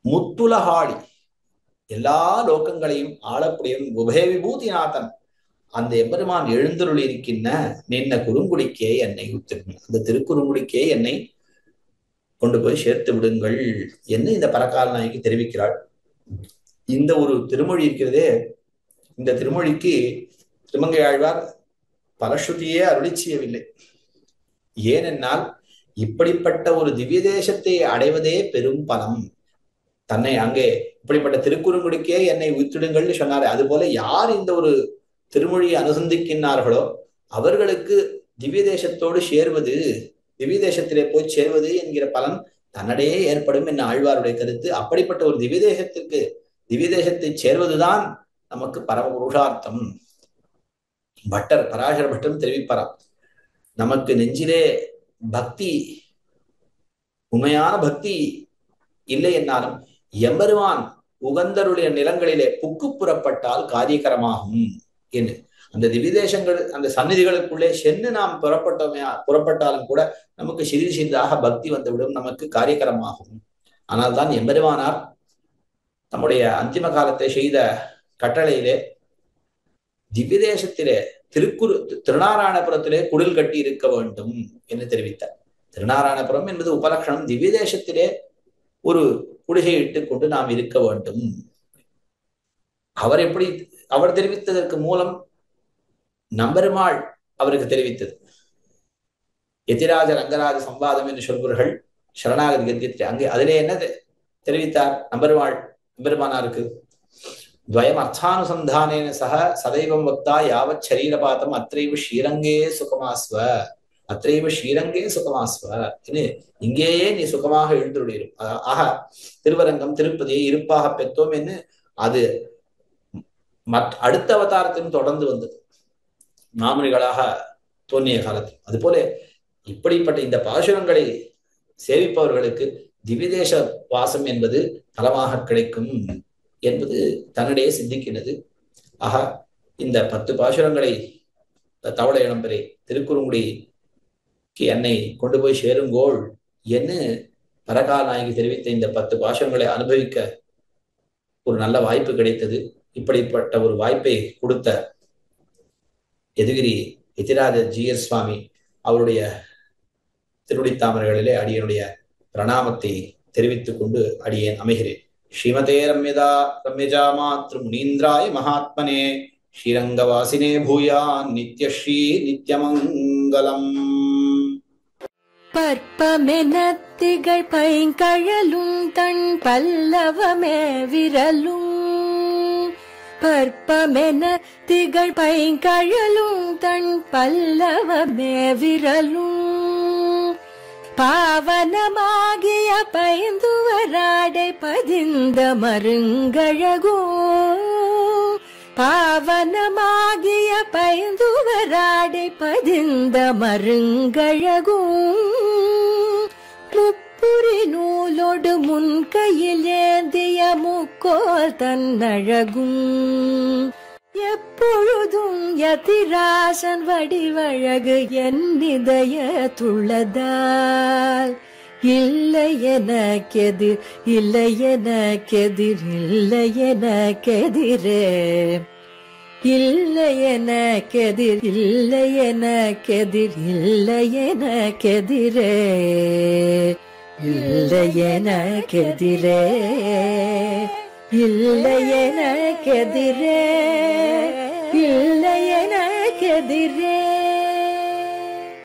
முத்துலகாளி, எல்லா லோகங்களையும் ஆளக்கூடியவன். உபய விபூதிநாதன். அந்த எம்பெருமான் எழுந்தருள் இருக்கின்ற நின்ன குறுங்குடிக்கே என்னை உத்திருங்க, அந்த திருக்குறுங்குடிக்கே என்னை கொண்டு போய் சேர்த்து விடுங்கள் என்று இந்த பரகால நாயகி தெரிவிக்கிறாள். இந்த ஒரு திருமொழி இருக்கிறதே, இந்த திருமொழிக்கு திருமங்கை ஆழ்வார் பலஸ்ருதியே அருளி செய்யவில்லை. ஏனென்றால் இப்படிப்பட்ட ஒரு திவ்ய தேசத்தை அடைவதே பெரும் பலம். தன்னை அங்கே இப்படிப்பட்ட திருக்குறுங்குடிக்கே என்னை உய்த்திடுங்கள் சொன்னாரே, அதுபோல யார் இந்த ஒரு திருமொழியை அனுசந்திக்கின்றார்களோ அவர்களுக்கு திவ்ய தேசத்தோடு சேர்வது, திவ்ய தேசத்திலே போய் சேர்வது என்கிற பலன் தன்னடையே ஏற்படும் என்ன ஆழ்வாருடைய கருத்து. அப்படிப்பட்ட ஒரு திவ்ய தேசத்தை சேர்வதுதான் நமக்கு பரம புருஷார்த்தம். பராசர பட்டரும் தெரிவிப்பாராம், நமக்கு நெஞ்சிலே பக்தி, உண்மையான பக்தி இல்லை என்னாலும் எம்பெருமான் உகந்தருடைய நிலங்களிலே புக்கு புறப்பட்டால் காரியகரமாகும் என்று. அந்த திவ்யதேசங்கள், அந்த சந்நிதிகளுக்குள்ளே சென்று நாம் புறப்பட்டாலும் கூட நமக்கு சிறிதாக பக்தி வந்துவிடும், நமக்கு காரியகரமாகும். ஆனால் தான் எம்பெருமானார் தம்முடைய அந்திம காலத்தை செய்த கட்டளையிலே திவ்யதேசத்திலே திருநாராயணபுரத்திலே குடில் கட்டி இருக்க வேண்டும் என்று தெரிவித்தார். திருநாராயணபுரம் என்பது உபலட்சணம். திவ்யதேசத்திலே ஒரு குடிசையிட்டுக் கொண்டு நாம் இருக்க வேண்டும். அவர் தெரிவித்ததற்கு மூலம் நம்பெருமாள் அவருக்கு தெரிவித்தது. எதிராஜ ரங்கராஜ சம்பாதம் என்று சொல்பவர்கள் சரணாகதி கத்தியத்தை அங்கே அதிலே என்ன தெரிவித்தார் நம்பெருமானாருக்கு? துவயம் அர்த்தானுசந்தானேன சக சதைவம் வக்தா யாவத் சரீரபாதம் அத்ரைவ ஸ்ரீரங்கே சுகமாஸ்வ, அத்ரைவ ஸ்ரீரங்கே சுகமாஸ்வ, இங்கேயே நீ சுகமாக எழுந்துள்ளிரும். ஆக திருவரங்கம் திருப்பதியை இருப்பாக பெற்றோம் என்று அது அடுத்த அவதாரத்திலும் தொடர்ந்து வந்தது, மாமுனிகளாக தோன்றிய காலத்தில். அதுபோல இப்படிப்பட்ட இந்த பாசுரங்களை சேவிப்பவர்களுக்கு திவ்யதேச வாசம் என்பது பலமாக கிடைக்கும் என்பது தன்னிடையே சிந்திக்கிறது. ஆக இந்த 10 பாசுரங்களை தவளை இளம்பெறை திருக்குறுங்குடிக்கு என்னை கொண்டு போய் சேருங்கோள் என்று பரகால நாயகி தெரிவித்த இந்த 10 பாசுரங்களை அனுபவிக்க ஒரு நல்ல வாய்ப்பு கிடைத்தது. இப்படிப்பட்ட ஒரு வாய்ப்பை கொடுத்த எதுகிரி எதிராஜ ஜிஎஸ் சுவாமி அவருடைய திருவடித்தாமர்களிலே அடியனுடைய பிரணாமத்தை தெரிவித்துக் கொண்டு அடியேன் அமைகிறேன். ஸ்ரீமதே ரம்யஜா மாத்ரு முனீந்திராய மகாத்மனே ஸ்ரீரங்கவாசினே பூயான் நித்யஸ்ரீ நித்யமங்கலம். பற்பமென திகழ் பைங்கழலும் தன் பல்லவமே விரலும். பற்பமென திகழ் பைங்கழலும் தன் பல்லவமே விரலும். பாவனமாகிய பைந்துவராடை பதிந்த மருங்கழகோ. பாவனமாகிய பைந்துவராடை பதிந்த மருங்கழகும். முப்புரி நூலோடு முன்கையில் ஏந்திய முக்கோல் தன்னழகும். எப்பொழுதும் யதிராசன் வடிவழகு என் இதயத்துள்ளதால். இல்லை எனக்கெதிர் இல்லை எனக்கெதிர் இல்லை எனக்கெதிரே. இல்லை எனக்கெதிர் இல்லை எனக்கெதிர் இல்லை எனக்கெதிரே. இல்லை எனக்கெதிரே இல்லை எனக்கெதிரே இல்லை எனக்கெதிரே.